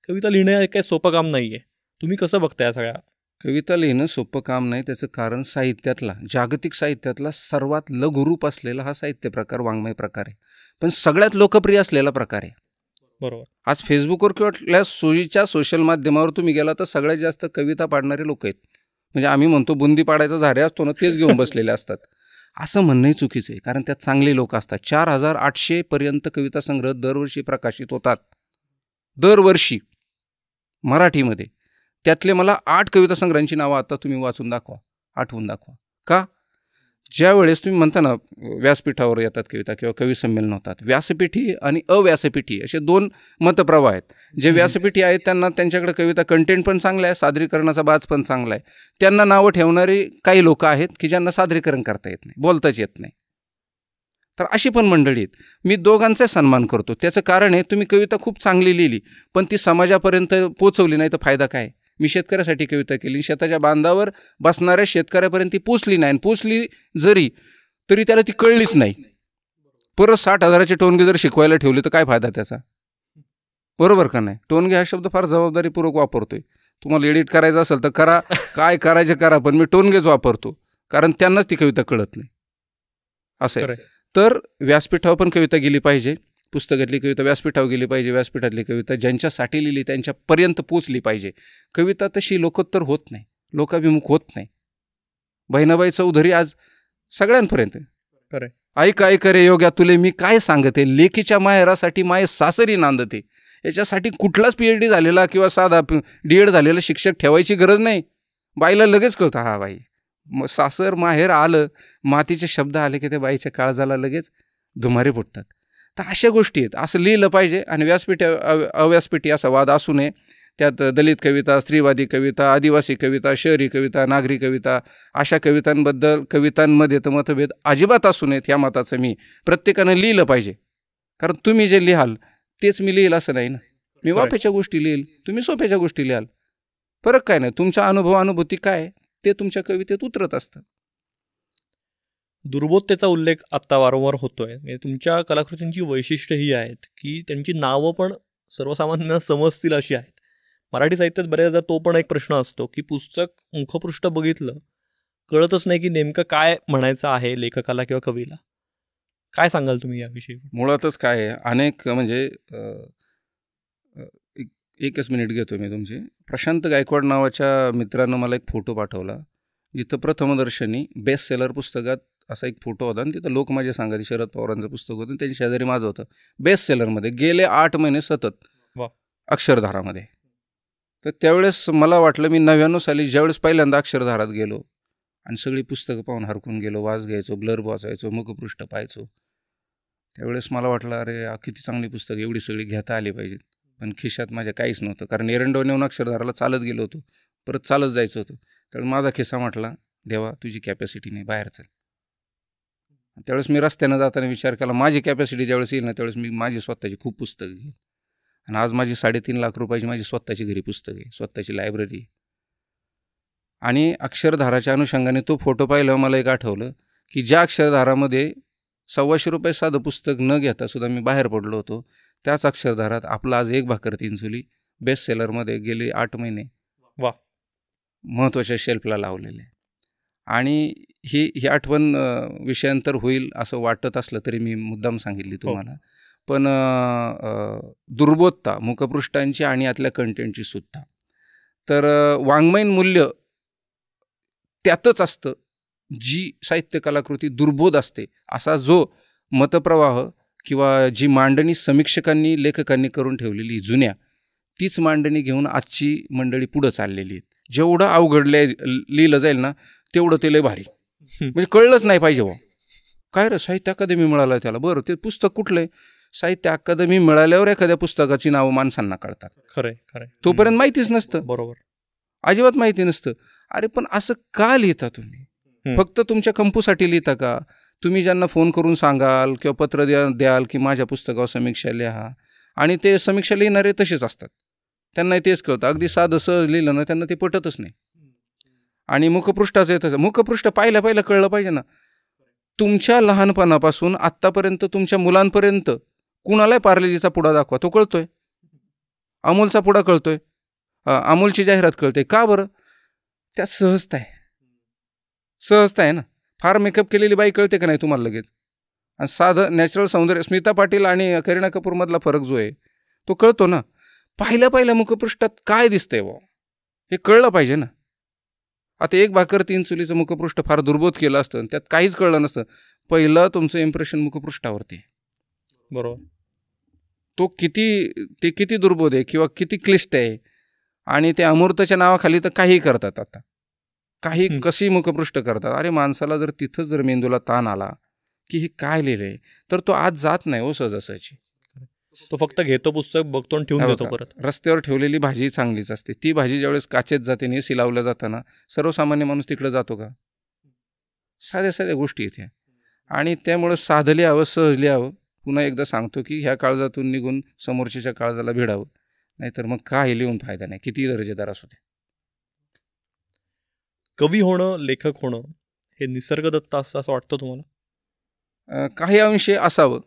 कविता लिहिणं हे काही सोपं काम नाही आहे. तुम्ही कसं बघता या सगळ्या?
कविता लिहिणं सोपं काम नाही. त्याचं कारण साहित्यातला, जागतिक साहित्यातला सर्वात लघुरूप असलेला हा साहित्य प्रकार, वाङ्मय प्रकार आहे, पण सगळ्यात लोकप्रिय असलेला प्रकार आहे.
बरोबर.
आज फेसबुकवर किंवा सोयीच्या सोशल माध्यमावर तुम्ही गेला तर सगळ्यात जास्त कविता पाडणारे लोक आहेत. म्हणजे आम्ही म्हणतो बुंदी पाडायचा झारे असतो ना, तेच घेऊन बसलेले असतात. असं म्हणणंही चुकीचं आहे, कारण त्यात चांगले लोक असतात. 4,800 पर्यंत कविता संग्रह दरवर्षी प्रकाशित होतात, दरवर्षी मराठीमध्ये. त्यातले मला 8 कविता संग्रहांची नावं आता तुम्ही वाचून दाखवा, आठवून दाखवा. का? ज्या वेळेस तुम्ही म्हणता ना व्यासपीठावर येतात कविता किंवा कवी संमेलन होतात, व्यासपीठी आणि अव्यासपीठी असे 2 मतप्रवाह आहेत. जे व्यासपीठी आहेत त्यांना त्यांच्याकडे कविता कंटेंट पण चांगला आहे, सादरीकरणाचा बाज पण चांगला आहे. त्यांना नावं ठेवणारे काही लोक आहेत की ज्यांना सादरीकरण करता येत नाही, बोलताच येत नाही. तर अशी पण मंडळी आहेत. मी दोघांचा सन्मान करतो. त्याचं कारण आहे, तुम्ही कविता खूप चांगली लिहिली पण ती समाजापर्यंत पोचवली नाही तर फायदा काय? मी शेतकऱ्यासाठी कविता केली, शेताच्या बांधावर बसणाऱ्या शेतकऱ्यापर्यंत ती पोचली नाही, आणि पोचली जरी तरी त्याला ती कळलीच नाही. परत 60,000चे टोनगे जर शिकवायला ठेवले तर काय फायदा त्याचा? बरोबर का नाही? टोनगे हा शब्द फार जबाबदारीपूर्वक वापरतोय. तुम्हाला एडिट करायचं असेल तर करा, काय करायचे करा, पण मी टोनगेच वापरतो, कारण त्यांनाच ती कविता कळत नाही. असं आहे. तर व्यासपीठावर पण कविता गेली पाहिजे, पुस्तकातली कविता व्यासपीठावर गेली पाहिजे, व्यासपीठातली कविता ज्यांच्यासाठी लिहिली त्यांच्यापर्यंत पोचली पाहिजे. कविता तशी लोकोत्तर होत नाही, लोकाभिमुख होत नाही. बहिणाबाई चौधरी आज सगळ्यांपर्यंत. ऐक ऐक रे योग्या तुले मी काय सांगते, लेकीच्या माहेरासाठी माये सासरी नांदते. याच्यासाठी कुठलाच PhD झालेला किंवा साधा D.Ed झालेला शिक्षक ठेवायची गरज नाही. बाईला लगेच कळतं, हा बाई सासर माहेर आलं, मातीचे शब्द आले की त्या बाईच्या काळजाला लगेच धुमारे फुटतात. तर अशा गोष्टी आहेत. असं लिहिलं पाहिजे. आणि व्यासपीठ अव्यासपीठी असा वाद असू नये. त्यात दलित कविता, स्त्रीवादी कविता, आदिवासी कविता, शहरी कविता, नागरी कविता, अशा कवितांमध्ये तर मतभेद अजिबात असू नयेत. ह्या मताचं मी प्रत्येकानं लिहिलं पाहिजे. कारण तुम्ही जे लिहाल तेच मी लिहिल असं नाही ना. मी वाफ्याच्या गोष्टी लिहिल, तुम्ही सोप्याच्या गोष्टी लिहाल, फरक काय नाही. तुमचा अनुभूती काय ते तुमच्या कवितेत उतरत असतं.
दुर्बोधतेचा उल्लेख आत्ता वारंवार होतोय. म्हणजे तुमच्या कलाकृतींची वैशिष्ट्य ही आहेत की त्यांची नावं पण सर्वसामान्यांना समजतील अशी आहेत. मराठी साहित्यात बऱ्याचदा तो पण एक प्रश्न असतो की पुस्तक मुखपृष्ठ बघितलं कळतच नाही की नेमकं काय म्हणायचं आहे लेखकाला किंवा कवीला. काय सांगाल तुम्ही याविषयी?
मुळातच काय आहे, अनेक म्हणजे एकच मिनिट घेतो मी तुमची. प्रशांत गायकवाड नावाच्या मित्रानं मला एक फोटो पाठवला, जिथं प्रथमदर्शनी बेस्ट सेलर पुस्तकात असा एक फोटो होता आणि तिथं लोक माझे सांगायचे शरद पवारांचं पुस्तक होतं, त्यांच्या शेजारी माझं होतं. बेस्ट सेलरमध्ये गेले 8 महिने सतत
वा.
अक्षरधारामध्ये. तर त्यावेळेस मला वाटलं, मी 99 साली ज्यावेळेस पहिल्यांदा अक्षरधारात गेलो आणि सगळी पुस्तकं पाहून हरकून गेलो, वास घ्यायचो, ब्लर वाचायचो, मुखपृष्ठ पाहायचो, त्यावेळेस मला वाटलं, अरे किती चांगली पुस्तकं, एवढी सगळी घेता आली पाहिजेत. पण खिशात माझ्या काहीच नव्हतं, कारण एरंडवण्याहून अक्षरधाराला चालत गेलो होतो, परत चालत जायचं होतं. तर माझा खिस्सा म्हटला, देवा तुझी कॅपॅसिटी नाही, बाहेर चल. त्यावेळेस मी रस्त्यानं जाताना विचार केला, माझी कॅपॅसिटी ज्यावेळेस येईल ना, त्यावेळेस मी माझी स्वतःची खूप पुस्तकं घेईन. आणि आज माझी 3.5 लाख रुपयाची माझी स्वतःची घरी पुस्तकं आहे, स्वतःची लायब्ररी. आणि अक्षरधाराच्या अनुषंगाने तो फोटो पाहिल्यावर मला एक आठवलं की ज्या अक्षरधारामध्ये 125 रुपये साधं पुस्तक न घेता सुद्धा मी बाहेर पडलो होतो, त्याच अक्षरधारात आपला आज एक भाकर तीन चुली बेस्ट सेलरमध्ये गेले 8 महिने
वा
महत्त्वाच्या शेल्फला लावलेले. आणि ही आठवण विषयांतर होईल असं वाटत असलं तरी मी मुद्दाम सांगितली तुम्हाला. पण दुर्बोधता मुखपृष्ठांची आणि यातल्या कंटेंटची सुद्धा. तर वाङ्मयीन मूल्य त्यातच असतं जी साहित्य कलाकृती दुर्बोध असते, असा जो मतप्रवाह किंवा जी मांडणी समीक्षकांनी लेखकांनी करून ठेवलेली जुन्या, तीच मांडणी घेऊन आजची मंडळी पुढं चाललेली आहेत. जेवढं अवघड लिहिलं जाईल ना तेवढं ते लय भारी, म्हणजे कळलंच नाही पाहिजे वा काय रे साहित्य अकादमी मिळालं त्याला, बरं ते पुस्तक कुठलं आहे, साहित्य अकादमी मिळाल्यावर एखाद्या पुस्तकाची नावं माणसांना कळतात.
खरंय खरंय,
तोपर्यंत माहितीच नसतं,
बरोबर,
अजिबात माहिती नसतं. अरे पण असं का लिहिता तुम्ही? फक्त तुमच्या कंपूसाठी लिहिता का? तुम्ही ज्यांना फोन करून सांगाल किंवा पत्र द्याल की माझ्या पुस्तकावर समीक्षा लिहा, आणि ते समीक्षा लिहिणारे तसेच असतात, त्यांनाही तेच कळतं. अगदी साधं सहज लिहिलं ना त्यांना ते पटतच नाही. आणि मुखपृष्ठाचं येतं, मुखपृष्ठ पाहिलं कळलं पाहिजे ना. तुमच्या लहानपणापासून आत्तापर्यंत तुमच्या मुलांपर्यंत कुणालाही पार्लेजीचा पुडा दाखवा, तो कळतोय. अमोलचा पुडा कळतोय, अमोलची जाहिरात कळते. का बरं? त्यात सहजता आहे, सहजता आहे ना. फार मेकअप केलेली बाई कळते का नाही तुम्हाला लगेच? आणि साधं नॅचरल सौंदर्य, स्मिता पाटील आणि करीना कपूरमधला फरक जो आहे तो कळतो ना. पहिल्या मुखपृष्ठात काय दिसतंय वा हे कळलं पाहिजे ना. आता एक भाकर तीन चुलीचं मुखपृष्ठ फार दुर्बोध केलं असतं, त्यात काहीच कळलं नसतं. पहिलं तुमचं इम्प्रेशन मुखपृष्ठावरती,
बरोबर.
तो किती दुर्बोध आहे किंवा किती क्लिष्ट आहे. आणि ते अमूर्तच्या नावाखाली तर काही करतात, आता काही कशी मुखपृष्ठ करतात. अरे माणसाला जर तिथं जर मेंदूला ताण आला की हे काय लिहिलंय, तर तो आज जात नाही हो सहजासहजी.
तो फक्त घेतो पुस्तक, बघतो आणि ठेवून देतो परत.
रस्त्यावर ठेवलेली भाजी चांगलीच असते, ती भाजी ज्यावेळेस काचेत जाते आणि एसी लावलं जाताना सर्वसामान्य माणूस तिकडे जातो का? साध्या गोष्टी येते. आणि त्यामुळं साधं लिहावं, सहज लिहावं. पुन्हा एकदा सांगतो की ह्या काळजातून निघून समोरच्या काळजाला भिडावं, नाहीतर मग काही लिहून फायदा नाही, किती दर्जेदार असू दे.
कवी होणं, लेखक होणं हे निसर्गदत्त असं वाटतं तुम्हाला?
काही अंशी असावं,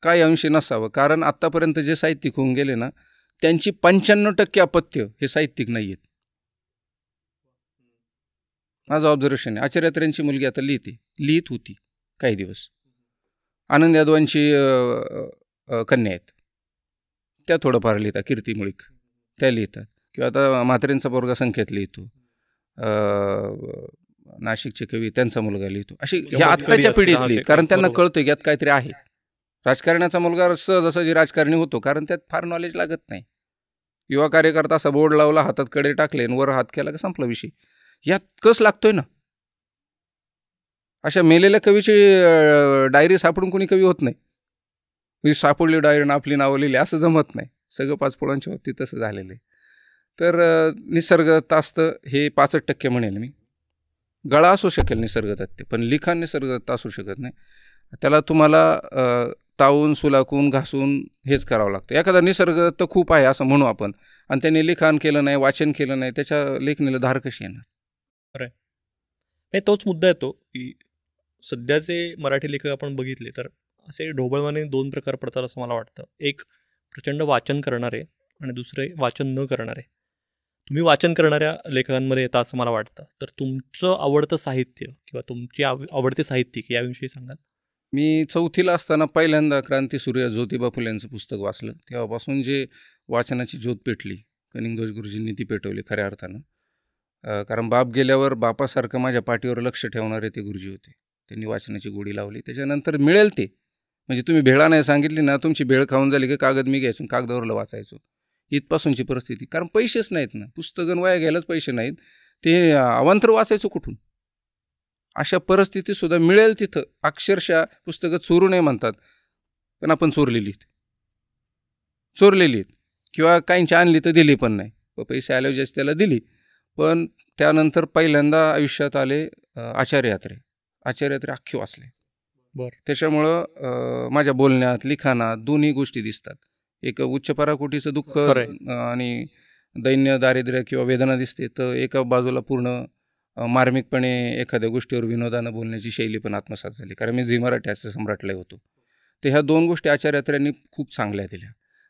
काही अंशी नसावं. कारण आत्तापर्यंत जे साहित्यिक होऊन गेले ना, त्यांची 95% अपत्य हे साहित्यिक नाही आहेत. माझं ऑब्झर्वेशन आहे. आचार्य अत्रेंची मुलगी आता लिहित होती काही दिवस. आनंद यादवांची कन्या आहेत, त्या थोडंफार लिहितात. कीर्ती मुळीक त्या लिहितात. किंवा आता म्हात्रेंचा पोरगा संख्येत लिहितो, नाशिकचे कवी त्यांचा मुलगा लिहितो. अशी ह्या आत्ताच्या पिढीतली, कारण त्यांना कळतं की यात काहीतरी आहे. राजकारण्याचा मुलगा सहजासहजी राजकारणी होतो, कारण त्यात फार नॉलेज लागत नाही. युवा कार्यकर्ता असा बोर्ड लावला, हातात कडे टाकले आणि वर हात केला का संपला विषय. यात कस लागतोय ना. अशा मेलेल्या कवीची डायरी सापडून कोणी कवी होत नाही. सापडली डायरी आपली नावं लिहिली असं जमत नाही. सगळं 5 पोळांच्या बाबतीत तसं झालेलं आहे. तर निसर्गदत्त असतं हे 65% म्हणेल मी. गळा असू शकेल निसर्गदत्त, पण लिखाण निसर्गदत्त असू शकत नाही. त्याला तुम्हाला तावून सुलाकून घासून हेच करावं लागतं. एखादा निसर्गदत्त खूप आहे असं म्हणू आपण, आणि त्याने लिखाण केलं नाही, वाचन केलं नाही, त्याच्या लेखणीला धार कशी येणार?
खरंय. नाही, तोच मुद्दा येतो की सध्याचे मराठी लेखक आपण बघितले तर असे ढोबळमाने 2 प्रकार पडतात असं मला वाटतं. एक प्रचंड वाचन करणारे आणि दुसरे वाचन न करणारे. तुम्ही वाचन करणाऱ्या लेखकांमध्ये येता असं मला वाटतं. तर तुमचं आवडतं साहित्य किंवा तुमची आवडते साहित्यिक याविषयी सांगाल?
मी चौथीला असताना पहिल्यांदा क्रांतीसूर्य ज्योतिबा फुलेंचं पुस्तक वाचलं. तेव्हापासून जे वाचनाची ज्योत पेटली, कनिंगधोज गुरुजींनी ती पेटवली खऱ्या अर्थानं. कारण बाप गेल्यावर बापासारखं माझ्या पाठीवर लक्ष ठेवणारे ते गुरुजी होते. त्यांनी वाचनाची गोडी लावली. त्याच्यानंतर मिळेल ते, म्हणजे तुम्ही भेळा नाही सांगितली ना, तुमची भेळ खाऊन झाली की कागद मी घ्यायचो, कागदावरलं वाचायचो. इथपासूनची परिस्थिती. कारण पैसेच नाहीत ना, पुस्तकं वाया घ्यायलाच पैसे नाहीत. ते अवांतर वाचायचो कुठून? अशा परिस्थितीतसुद्धा मिळेल तिथं अक्षरशः पुस्तकं चोरू नये म्हणतात, पण आपण चोरलेली आहेत किंवा काहींची आणली तर दिली पण नाही. पैसे आल्यावर ज्याची त्याला दिली. पण त्यानंतर पहिल्यांदा आयुष्यात आले आचार्य यात्रे अख्खे वाचले.
बरं.
त्याच्यामुळं माझ्या बोलण्यात, लिखाणात दोन्ही गोष्टी दिसतात. एक उच्च पराकोटीचं दुःख आणि दैन्य, दारिद्र्य किंवा वेदना दिसते, तर एका बाजूला पूर्ण मार्मिकपणे एखाद्या गोष्टीवर विनोदानं बोलण्याची शैली पण आत्मसात झाली. कारण मी झी मराठी हास्य सम्राटला होतो. तर ह्या 2 गोष्टी आचार्य यात्र्यांनी खूप चांगल्या दिल्या.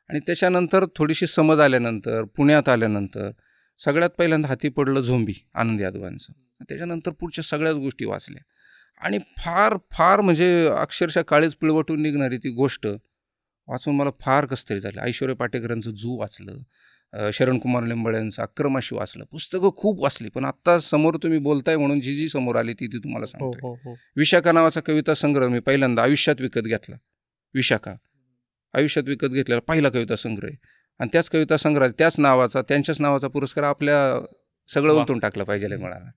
आणि त्याच्यानंतर थोडीशी समज आल्यानंतर, पुण्यात आल्यानंतर सगळ्यात पहिल्यांदा हाती पडलं झोंबी आनंद यादवांचं. त्याच्यानंतर पुढच्या सगळ्याच गोष्टी वाचल्या आणि फार फार म्हणजे अक्षरशः काळीज पिळवटून निघणारी ती गोष्ट वाचून मला फार कसं तरी झालं. ऐश्वर्या पाटेकरांचं जू वाचलं, शरणकुमार लिंबळ्यांचं अक्रमाशी वाचलं. पुस्तकं खूप वाचली, पण आत्ता समोर तुम्ही बोलताय म्हणून जी समोर आली ती तुम्हाला सांगतो. विशाखा नावाचा कविता संग्रह मी पहिल्यांदा आयुष्यात विकत घेतला. विशाखा आयुष्यात विकत घेतलेला पहिला कविता संग्रह आहे. आणि त्याच कविता संग्रह त्यांच्याच नावाचा पुरस्कार आपल्या सगळं उलटून टाकलं पाहिजे मिळाला.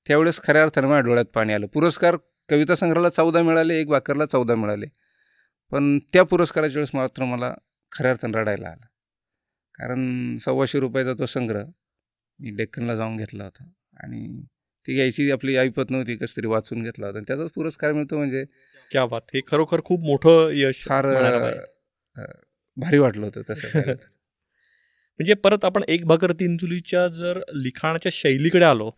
त्यावेळेस खऱ्या अर्थानं माझ्या डोळ्यात पाणी आलं. पुरस्कार कविता संग्रहाला 14 मिळाले, एक वाकरला 14 मिळाले. पण त्या पुरस्काराच्या वेळेस मात्र मला खऱ्या अर्थानं रडायला आलं. कारण ₹125 तो संग्रह मी डेक्कनला जाऊन घेतला होता आणि ती घ्यायची आपली ऐपत नव्हती, कसं तरी वाचून घेतला होता. त्याचाच पुरस्कार मिळतो म्हणजे
क्या बात. हे खरोखर खूप मोठं यश.
फार भारी वाटलं होतं तसं.
म्हणजे परत आपण एक भाकर तीन चुलीच्या जर लिखाणाच्या शैलीकडे आलो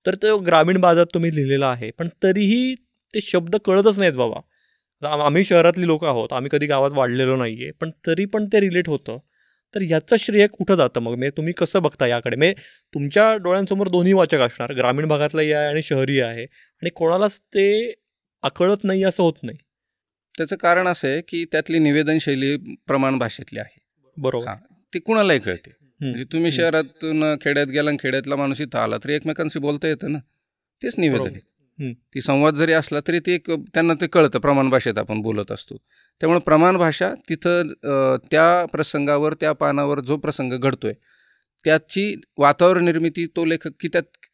तर तो ग्रामीण भागात तुम्ही लिहिलेला आहे, पण तरीही ते शब्द कळतच नाहीत बाबा. आम्ही शहरातली लोक आहोत, आम्ही कधी गावात वाढलेलो नाहीये, पण तरी पण ते रिलेट होतं. तर याचं श्रेय कुठं जातं मग? म्हणजे तुम्ही कसं बघता याकडे? म्हणजे तुमच्या डोळ्यांसमोर दोन्ही वाचक असणार, ग्रामीण भागातलाही आहे आणि शहरी आहे, आणि कोणालाच ते कळत नाही असं होत नाही.
त्याचं कारण असं आहे की त्यातली निवेदन शैली प्रमाण भाषेतली आहे.
बरोबर.
ती कुणालाही कळते. म्हणजे तुम्ही शहरातून खेड्यात गेला आणि खेड्यातला माणूस इथं आला तरी एकमेकांशी बोलता येतं ना, तेच निवेदन आहे. ती संवाद जरी असला तरी ते त्यांना ते कळतं. प्रमाण भाषेत आपण बोलत असतो, त्यामुळे प्रमाण भाषा तिथं त्या प्रसंगावर, त्या पानावर जो प्रसंग घडतोय त्याची वातावरण निर्मिती तो लेखक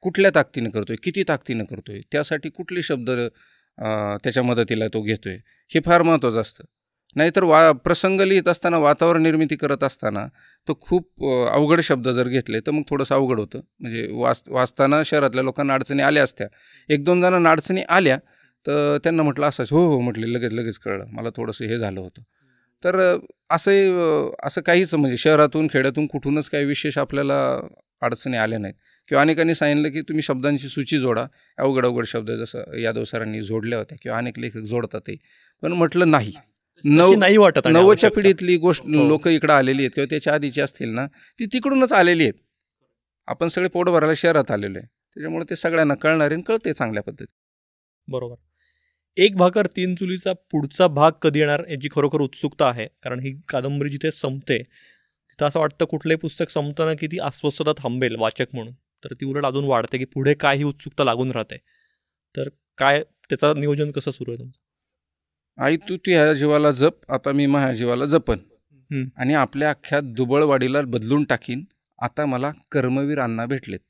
कुठल्या ताकदीनं करतोय, किती ताकदीनं करतोय, त्यासाठी कुठले शब्द त्याच्या मदतीला तो घेतोय, हे फार महत्त्वाचं असतं. नाहीतर प्रसंग लिहित असताना, वातावरण निर्मिती करत असताना तो खूप अवघड शब्द जर घेतले तर मग थोडंसं अवघड होतं. म्हणजे वाचताना शहरातल्या लोकांना अडचणी आल्या असत्या. 1-2 जणांना अडचणी आल्या तर त्यांना म्हटलं असंच, हो म्हटले, लगेच कळलं, मला थोडंसं हे झालं होतं. तर असं काहीच म्हणजे शहरातून खेड्यातून कुठूनच काही विशेष आपल्याला अडचणी आल्या नाहीत. किंवा अनेकांनी सांगितलं की तुम्ही शब्दांची सूची जोडा, अवघड शब्द जसं यादव सरांनी जोडल्या होत्या किंवा अनेक लेखक जोडतातही. पण म्हटलं नाही
वाटत.
90च्या पिढीतली गोष्ट लोक इकडं आलेली आहेत किंवा त्याच्या आधीची असतील ना, ती तिकडूनच आलेली आहेत. आपण सगळे पोट भरायला शहरात आलेलो आहे, त्याच्यामुळे ते सगळ्यांना कळणारे कळते चांगल्या पद्धतीत.
बरोबर. एक भाकर तीन चुलीचा पुढचा भाग कधी येणार याची खरोखर उत्सुकता आहे. कारण ही कादंबरी जिथे संपते तिथं असं वाटतं कुठलंही पुस्तक संपताना की ती अस्वस्थता थांबेल वाचक म्हणून, तर ती उलट अजून वाढते की पुढे काय ही उत्सुकता लागून राहते. तर काय त्याचं नियोजन कसं सुरू आहे तुमचं?
आई तू ह्या जीवाला जप, आता मी माझ्या जीवाला जपन, आणि आपल्या अख्ख्या दुबळवाडीला बदलून टाकीन. आता मला कर्मवीर अण्णा भेटलेत.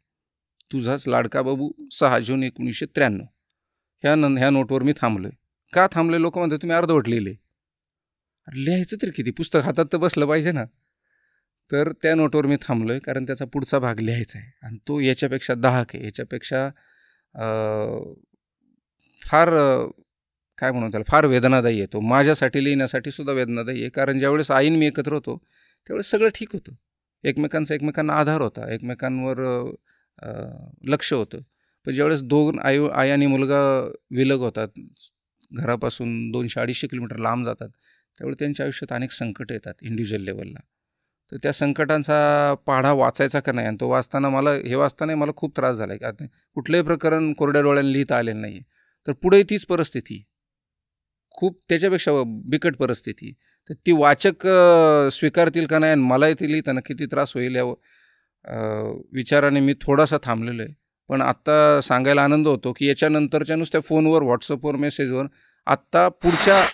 तुझाच लाडका बाबू 6 जून 1993. ह्या नोटवर मी थांबलोय. का थांबले? लोक म्हणतात तुम्ही अर्धवट लिहिले. लिहायचं तरी किती? पुस्तक हातात तर बसलं पाहिजे ना. तर त्या नोटवर मी थांबलोय, कारण त्याचा पुढचा भाग लिहायचा आहे आणि तो याच्यापेक्षा दाहक आहे. याच्यापेक्षा फार काय म्हणू त्याला, फार वेदनादायी आहे. तो माझ्यासाठी लिहिण्यासाठी सुद्धा वेदनादायी आहे. कारण ज्यावेळेस आईन मी एकत्र होतो त्यावेळेस सगळं ठीक होतं. एकमेकांना आधार होता, एकमेकांवर लक्ष होतं. पण ज्यावेळेस 2 आई आणि मुलगा विलग होतात, घरापासून 200-250 किलोमीटर लांब जातात, त्यावेळी त्यांच्या आयुष्यात अनेक संकट येतात इंडिव्हिज्युअल लेवलला. तर त्या संकटांचा पाढा वाचायचा का नाही, आणि तो वाचताना मला खूप त्रास झाला आहे. का कुठलंही प्रकरण कोरड्या डोळ्याने लिहिता आलेलं नाही आहे. तर पुढे तीच परिस्थिती, खूप त्याच्यापेक्षा बिकट परिस्थिती. तर ती वाचक स्वीकारतील का नाही, आणि मलाही ती लिहिताना किती त्रास होईल या विचाराने मी थोडासा थांबलेलो आहे. पण आत्ता सांगायला आनंद होतो की याच्यानंतरच्या नुसत्या फोनवर, व्हॉट्सअपवर, मेसेजवर आत्ता पुढच्या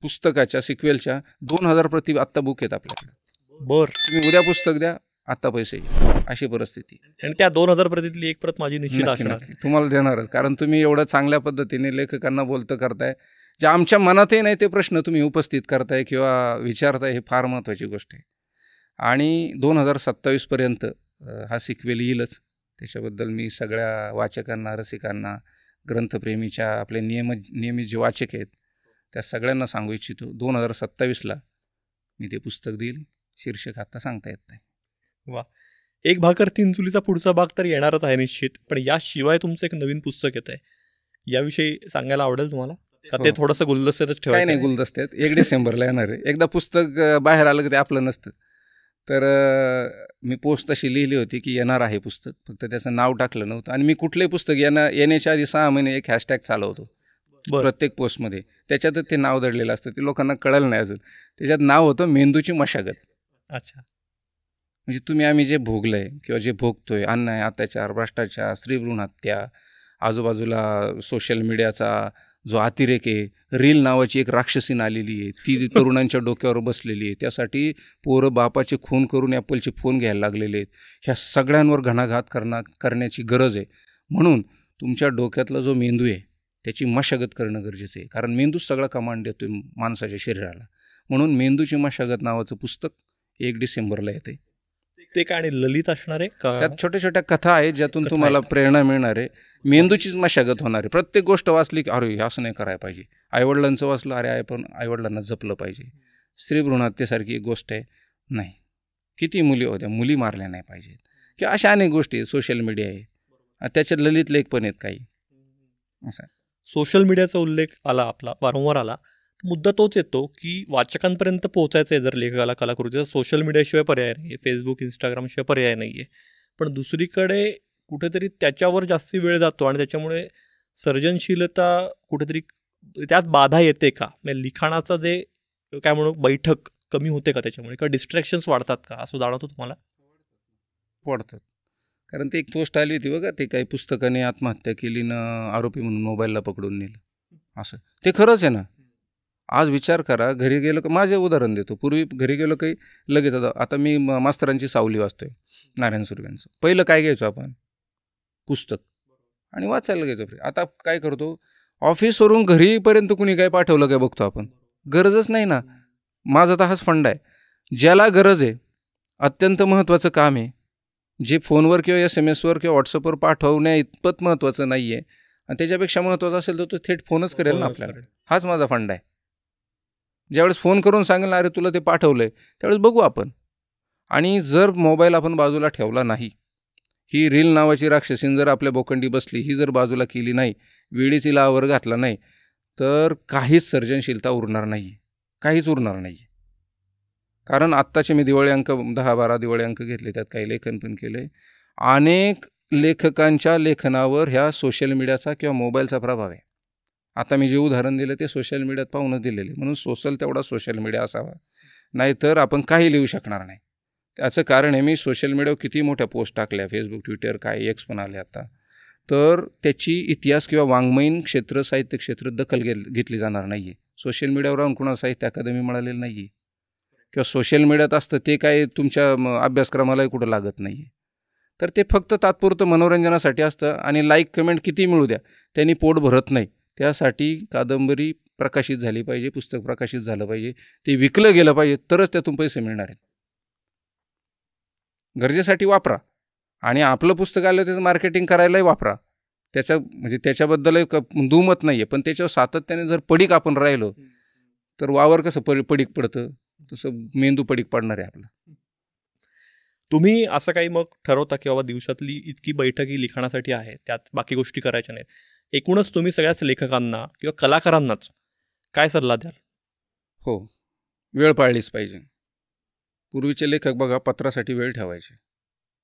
पुस्तकाच्या सिक्वेलच्या 2000 प्रति आत्ता बुक आहेत आपल्याकडे.
बर,
तुम्ही उद्या पुस्तक द्या, आत्ता पैसे घ्या, अशी परिस्थिती.
आणि त्या 2000 प्रतीतली एक प्रत माझी निश्चित
नक्की
असणार.
नक्की तुम्हाला देणारच, कारण तुम्ही एवढं चांगल्या पद्धतीने लेखकांना बोलतं करताय. जे आमच्या मनातही नाही ते प्रश्न तुम्ही उपस्थित करताय किंवा विचारताय, हे फार महत्त्वाची गोष्ट आहे. आणि 2027पर्यंत हा सिक्वेल येईलच. त्याच्याबद्दल मी सगळ्या वाचकांना, रसिकांना, ग्रंथप्रेमीच्या आपले नियमित जे वाचक आहेत त्या सगळ्यांना सांगू इच्छितो, 2027ला मी ते पुस्तक देईल. शीर्षक आता सांगता येत नाही.
एक भाकर तीन चुलीचा पुढचा भाग तर येणारच आहे निश्चित, पण याशिवाय तुमचं एक नवीन पुस्तक येत आहे, याविषयी सांगायला आवडेल तुम्हाला? का ते थोडंसं गुलदस्त्यातच
काय
ठेवायचं?
नाही, गुलदस्त्यात 1 डिसेंबरला येणार आहे. एकदा पुस्तक बाहेर आलं की ते आपलं नसतं. तर मी पोस्ट तशी लिहिली होती की येणार आहे पुस्तक, फक्त त्याचं नाव टाकलं नव्हतं. आणि मी कुठलंही पुस्तक येण्याच्या आधी 6 महिने एक हॅशटॅग चालवतो प्रत्येक पोस्टमध्ये. त्याच्यातच ते नाव दडलेलं असतं, ते लोकांना कळलं नाही अजून. त्याच्यात नाव होतं मेंदूची मशागत.
अच्छा.
म्हणजे आम्ही जे भोगलं आहे किंवा जे भोगतोय, अन्याय, अत्याचार, भ्रष्टाचार, स्त्रीभ्रूण हत्या, आजूबाजूला सोशल मीडियाचा जो अतिरेक आहे, रील नावाची एक राक्षसीन आलेली आहे, ती तरुणांच्या डोक्यावर बसलेली आहे. त्यासाठी पोरं बापाचे खून करून ॲपलचे फोन घ्यायला लागलेले आहेत. ह्या सगळ्यांवर घणाघात करण्याची गरज आहे. म्हणून तुमच्या डोक्यातला जो मेंदू आहे त्याची मशागत करणं गरजेचं आहे, कारण मेंदूच सगळा कमांड देतो माणसाच्या शरीराला. म्हणून मेंदूची मशागत नावाचं पुस्तक 1 डिसेंबरला येते.
ते काय आणि ललित असणार आहे का?
त्यात छोट्या छोट्या कथा आहेत ज्यातून तुम्हाला प्रेरणा मिळणार आहे. मेंदूचीच मशागत होणार आहे. प्रत्येक गोष्ट वाचली की अरे असं नाही करायला पाहिजे. आईवडिलांचं वाचलं, अरे आपण आईवडिलांना जपलं पाहिजे. स्त्रीभ्रूण हत्येसारखी एक गोष्ट आहे, नाही, किती मुली होत्या, मुली मारल्या नाही पाहिजेत, किंवा अशा अनेक गोष्टी आहेत. सोशल मीडिया आहे, त्याच्यात ललित लेख पण आहेत काही. असं
सोशल मीडियाचा उल्लेख आला आपला, वारंवार आला. मुद्दा तोच येतो की वाचकांपर्यंत पोहोचायचं आहे जर लेखकाला, कलाकृतीचा सोशल मीडियाशिवाय पर्याय नाही आहे, फेसबुक, इंस्टाग्रामशिवाय पर्याय नाही आहे. पण दुसरीकडे कुठेतरी त्याच्यावर जास्ती वेळ जातो आणि त्याच्यामुळे सर्जनशीलता कुठेतरी त्यात बाधा येते का? म्हणजे लिखाणाचं जे काय म्हणू बैठक कमी होते का त्याच्यामुळे, किंवा डिस्ट्रॅक्शन्स वाढतात का, असं जाणवतं तुम्हाला?
वाढतात. कारण ते एक पोस्ट आली होती बघा, ते काही पुस्तकाने आत्महत्या केली ना, आरोपी म्हणून मोबाईलला पकडून नेलं, असं. ते खरंच आहे ना. आज विचार करा, घरी गेलो का, माझे उदाहरण देतो, पूर्वी घरी गेलो काही लगेच आता मी मास्तरांची सावली वाचतोय नारायण सुर्व्यांचं. पहिलं काय घ्यायचो आपण? पुस्तक, आणि वाचायला घ्यायचो. आता काय करतो, ऑफिसवरून घरीपर्यंत कुणी काय पाठवलं काय बघतो आपण. गरजच नाही ना. माझा तर हाच फंडा आहे, ज्याला गरज आहे, अत्यंत महत्त्वाचं काम आहे, जे फोनवर किंवा SMS वर किंवा व्हॉट्सअपवर पाठवण्या इतपत महत्त्वाचं नाही आहे, आणि त्याच्यापेक्षा महत्त्वाचं असेल तर तो थेट फोनच करेल ना आपल्याला. हाच माझा फंडा आहे. ज्यावेळेस फोन करून सांगेल ना, अरे तुला ते पाठवलं आहे, त्यावेळेस बघू आपण. आणि जर मोबाईल आपण बाजूला ठेवला नाही, ही रील नावाची राक्षसीन जर आपल्या बोकंडी बसली, ही जर बाजूला केली नाही, वेळीच हिला आवर घातला नाही, तर काहीच सर्जनशीलता उरणार नाही, काहीच उरणार नाही. कारण आत्ताचे मी दिवाळी अंक 10-12 दिवाळी अंक घेतले, त्यात काही लेखन पण केलं आहे. अनेक लेखकांच्या लेखनावर ह्या सोशल मीडियाचा किंवा मोबाईलचा प्रभाव आहे. आता मी जे उदाहरण दिलं ते सोशल मीडियात पाहूनच दिलेले, म्हणून तेवढा सोशल मीडिया असावा, नाहीतर आपण काही लिहू शकणार नाही. त्याचं कारण आहे, मी सोशल मीडियावर किती मोठ्या पोस्ट टाकल्या, फेसबुक, ट्विटर, काय एक्स पण आले आता, तर त्याची इतिहास किंवा वाङ्मयीन क्षेत्र, साहित्य क्षेत्र दखल घेतली जाणार नाही आहे. सोशल मीडियावर राहून कुणाला साहित्य अकादमी मिळालेलं नाही आहे, किंवा सोशल मीडियात असतं ते काय तुमच्या अभ्यासक्रमालाही कुठं लागत नाही आहे. तर ते फक्त तात्पुरतं मनोरंजनासाठी असतं, आणि लाईक कमेंट किती मिळू द्या, त्यांनी पोट भरत नाही. त्यासाठी कादंबरी प्रकाशित झाली पाहिजे, पुस्तक प्रकाशित झालं पाहिजे, ते विकलं गेलं पाहिजे, तरच त्यातून पैसे मिळणार आहेत. गरजेसाठी वापरा, आणि आपलं पुस्तक आलं त्याचं मार्केटिंग करायलाही वापरा. त्याच्याबद्दलही दुमत नाही आहे, पण त्याच्यावर सातत्याने जर पडीक आपण राहिलो तर वावर कसं पडीक पडतं, तसं मेंदू पडीक पडणार आहे आपला.
तुम्ही असं काही मग ठरवता की बाबा दिवसातली इतकी बैठक ही लिखाणासाठी आहे, त्यात बाकी गोष्टी करायच्या नाहीत? एकूणच तुम्ही सगळ्याच लेखकांना किंवा कलाकारांनाच काय सल्ला द्याल?
हो, वेळ पाळलीच पाहिजे. पूर्वीचे लेखक बघा पत्रासाठी वेळ ठेवायचे.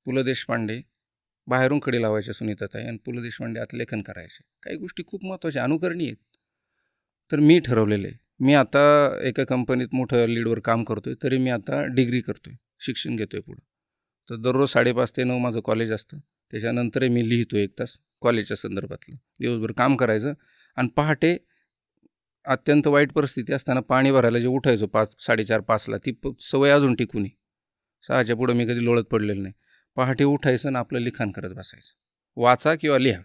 पु ल देशपांडे बाहेरून कडी लावायचे सुनीताताई आणि पु ल देशपांडे आत लेखन करायचे. काही गोष्टी खूप महत्त्वाच्या अनुकरणीय आहेत. तर मी ठरवलेलं आहे, मी आता एका कंपनीत मोठं लीडवर काम करतो आहे, तरी मी आता डिग्री करतो आहे, शिक्षण घेतो आहे पुढं. तर दररोज 5:30 ते 9 माझं कॉलेज असतं. त्याच्यानंतरही मी लिहितो 1 तास कॉलेजच्या संदर्भातलं. दिवसभर काम करायचं आणि पहाटे अत्यंत वाईट परिस्थिती असताना पाणी भरायला जे उठायचो 4:30-5ला ती सवय अजून टिकून आहे. 6च्या पुढं मी कधी लोळत पडलेलं नाही. पहाटे उठायचं आणि आपलं लिखाण करत बसायचं. वाचा किंवा लिहा.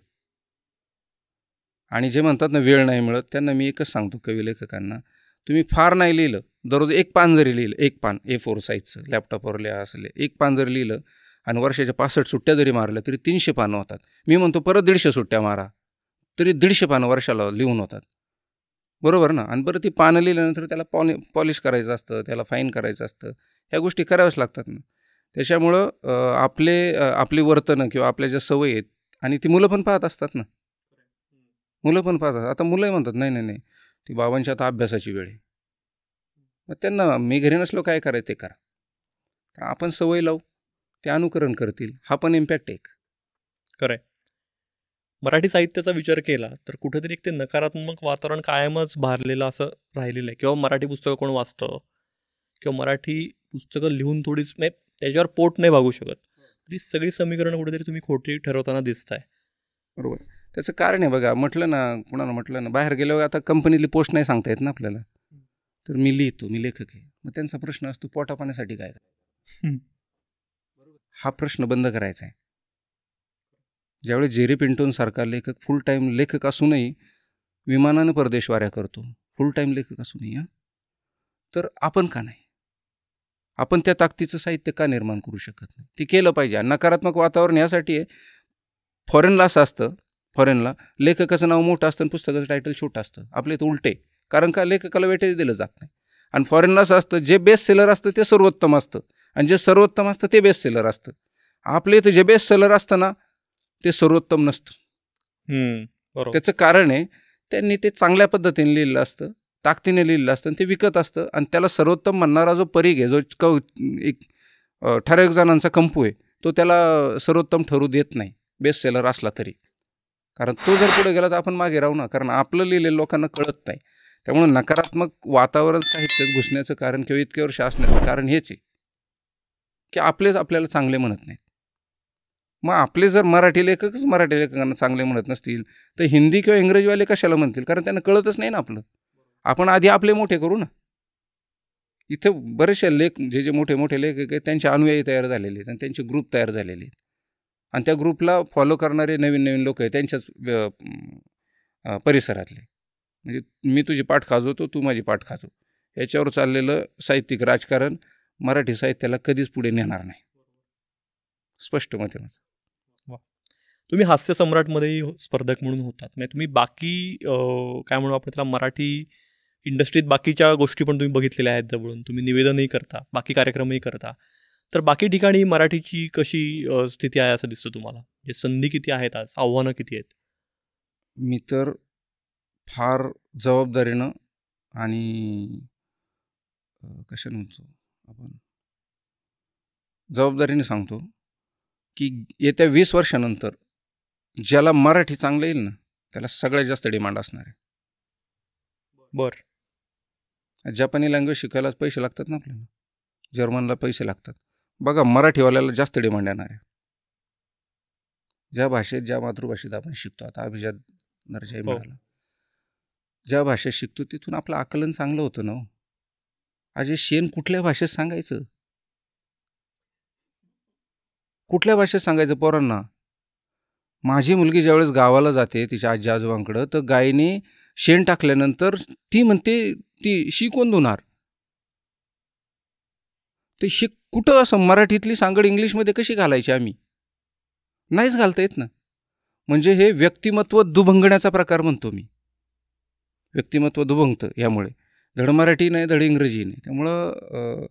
आणि जे म्हणतात ना वेळ नाही मिळत, त्यांना मी एकच सांगतो कवी लेखकांना, तुम्ही फार नाही लिहिलं, दररोज 1 पान जरी लिहिलं, 1 पान A4 साईजचं लॅपटॉपवर लिहा असले 1 पान जरी लिहिलं आणि वर्षाच्या 65 सुट्ट्या जरी मारल्या तरी 300 पानं होतात. मी म्हणतो परत 150 सुट्ट्या मारा तरी 150 पानं वर्षाला लिहून होतात. बरोबर ना. आणि बरं ती पानं लिहिल्यानंतर त्याला पॉलिश करायचं असतं, त्याला फाईन करायचं असतं, ह्या गोष्टी कराव्याच लागतात ना. त्याच्यामुळं आपली वर्तनं किंवा आपल्या ज्या सवयी आहेत आणि ती मुलं पण पाहत असतात ना. मुलं पण पाहतात. आता मुलंही म्हणतात नाही ती बाबांची आता अभ्यासाची वेळ आहे. मग त्यांना मी घरी नसलो काय करायचं ते करा. तर आपण सवय लावू, ते अनुकरण करतील. हा पण इम्पॅक्ट आहे.
खरं आहे. मराठी साहित्याचा विचार केला तर कुठेतरी एक ते नकारात्मक वातावरण कायमच भारलेलं असं राहिलेलं आहे. किंवा मराठी पुस्तकं कोण वाचतं किंवा मराठी पुस्तकं लिहून थोडीच म्हणजे त्याच्यावर पोट नाही भागू शकत. तरी सगळी समीकरणं कुठेतरी तुम्ही खोटी ठरवताना दिसताय.
बरोबर. त्याचं कारण आहे बघा, म्हटलं ना कुणाला म्हटलं ना बाहेर गेल्यावर आता कंपनीतली पोस्ट नाही सांगता येत ना आपल्याला. तर मी लिहितो, मी लेखक आहे. मग त्यांचा प्रश्न असतो पोटापाण्यासाठी काय करायचं. हा प्रश्न बंद करायचा आहे. ज्यावेळेस जेरी पिंटोंसारखा लेखक फुल टाईम लेखक असूनही विमानानं परदेशवाऱ्या करतो, फुल टाईम लेखक असूनही, तर आपण का नाही? आपण त्या ताकदीचं साहित्य का निर्माण करू शकत नाही? ते केलं पाहिजे. आणि नकारात्मक वातावरण यासाठी आहे, फॉरेनला असं असतं, फॉरेनला लेखकाचं नाव मोठं असतं आणि पुस्तकाचं टायटल छोटं असतं. आपले तर उलटे. कारण का लेखकाला वेटेज दिलं जात नाही. आणि फॉरेनला असं असतं, जे बेस्ट सेलर असतं ते सर्वोत्तम असतं आणि जे सर्वोत्तम असतं ते बेस्ट सेलर असतं. आपले इथं जे बेस्ट सेलर असतं ना ते सर्वोत्तम नसतं.
बरोबर.
त्याचं कारण आहे त्यांनी ते चांगल्या पद्धतीने लिहिलं असतं, ताकदीने लिहिलं असतं आणि ते विकत असतं. आणि त्याला सर्वोत्तम म्हणणारा जो परीघ आहे, जो एक ठराविक जणांचा कंपू आहे, तो त्याला सर्वोत्तम ठरू देत नाही बेस्ट सेलर असला तरी. कारण तो जर पुढे गेला तर आपण मागे राहू ना. कारण आपलं लिहिलेलं लोकांना कळत नाही. त्यामुळे नकारात्मक वातावरण साहित्यात घुसण्याचं कारण किंवा इतके वर्ष असण्याचं कारण हेच आहे की आपलेच आपल्याला चांगले म्हणत नाहीत. मग आपले जर मराठी लेखकांना चांगले म्हणत नसतील तर हिंदी किंवा इंग्रजीवाले कशाला म्हणतील? कारण त्यांना कळतच नाही ना आपलं. आपण आधी आपले मोठे करू ना. इथे बरेचसे लेख जे मोठे मोठे लेखक आहेत त्यांचे अनुयायी तयार झालेले आहेत आणि त्यांचे ग्रुप तयार झालेले आहेत आणि त्या ग्रुपला फॉलो करणारे नवीन लोक आहेत त्यांच्याच परिसरातले. म्हणजे मी तुझी पाठ खाजवतो, तू माझी पाठ खाजव, याच्यावर चाललेलं साहित्यिक राजकारण मराठी साहित्याला कधीच पुढे नेणार नाही. स्पष्ट मत आहे माझं.
तुम्ही हास्य सम्राटमध्येही स्पर्धक म्हणून होतात. म्हणजे तुम्ही बाकी काय म्हणू आपण त्याला मराठी इंडस्ट्रीत बाकीच्या गोष्टी पण तुम्ही बघितलेल्या आहेत जवळून. तुम्ही निवेदनही करता, बाकी कार्यक्रमही करता. तर बाकी ठिकाणी मराठीची कशी स्थिती आहे असं दिसतं तुम्हाला? म्हणजे संधी किती आहेत आज, आव्हानं किती आहेत?
मी तर फार जबाबदारीनं आणि कशानं म्हणतो आपण जबाबदारीने सांगतो की येत्या 20 वर्षानंतर ज्याला मराठी चांगलं येईल ना त्याला सगळ्यात जास्त डिमांड असणार आहे.
बरं.
जपानी लँग्वेज शिकायला पैसे लागतात ना आपल्याला, जर्मनला पैसे लागतात. बघा मराठीवाल्याला जास्त डिमांड येणार आहे. ज्या भाषेत ज्या मातृभाषेत आपण शिकतो, आता अभिजात दर्जाही मिळाला, ज्या भाषेत शिकतो तिथून आपलं आकलन चांगलं होतं ना. अजय शेण कुठल्या भाषेत सांगायचं? कुठल्या भाषेत सांगायचं पोरांना? माझी मुलगी ज्यावेळेस गावाला जाते तिच्या आजी आजोबांकडं तर गायीने शेण टाकल्यानंतर ती म्हणते ती शी कोण धुणार? ते शी कुठं असं मराठीतली सांगड इंग्लिशमध्ये कशी घालायची आम्ही? नाहीच घालता येत ना. म्हणजे हे व्यक्तिमत्व दुभंगण्याचा प्रकार म्हणतो मी. व्यक्तिमत्व दुभंगतं यामुळे. धड मराठी नाही, धड इंग्रजी नाही. त्यामुळं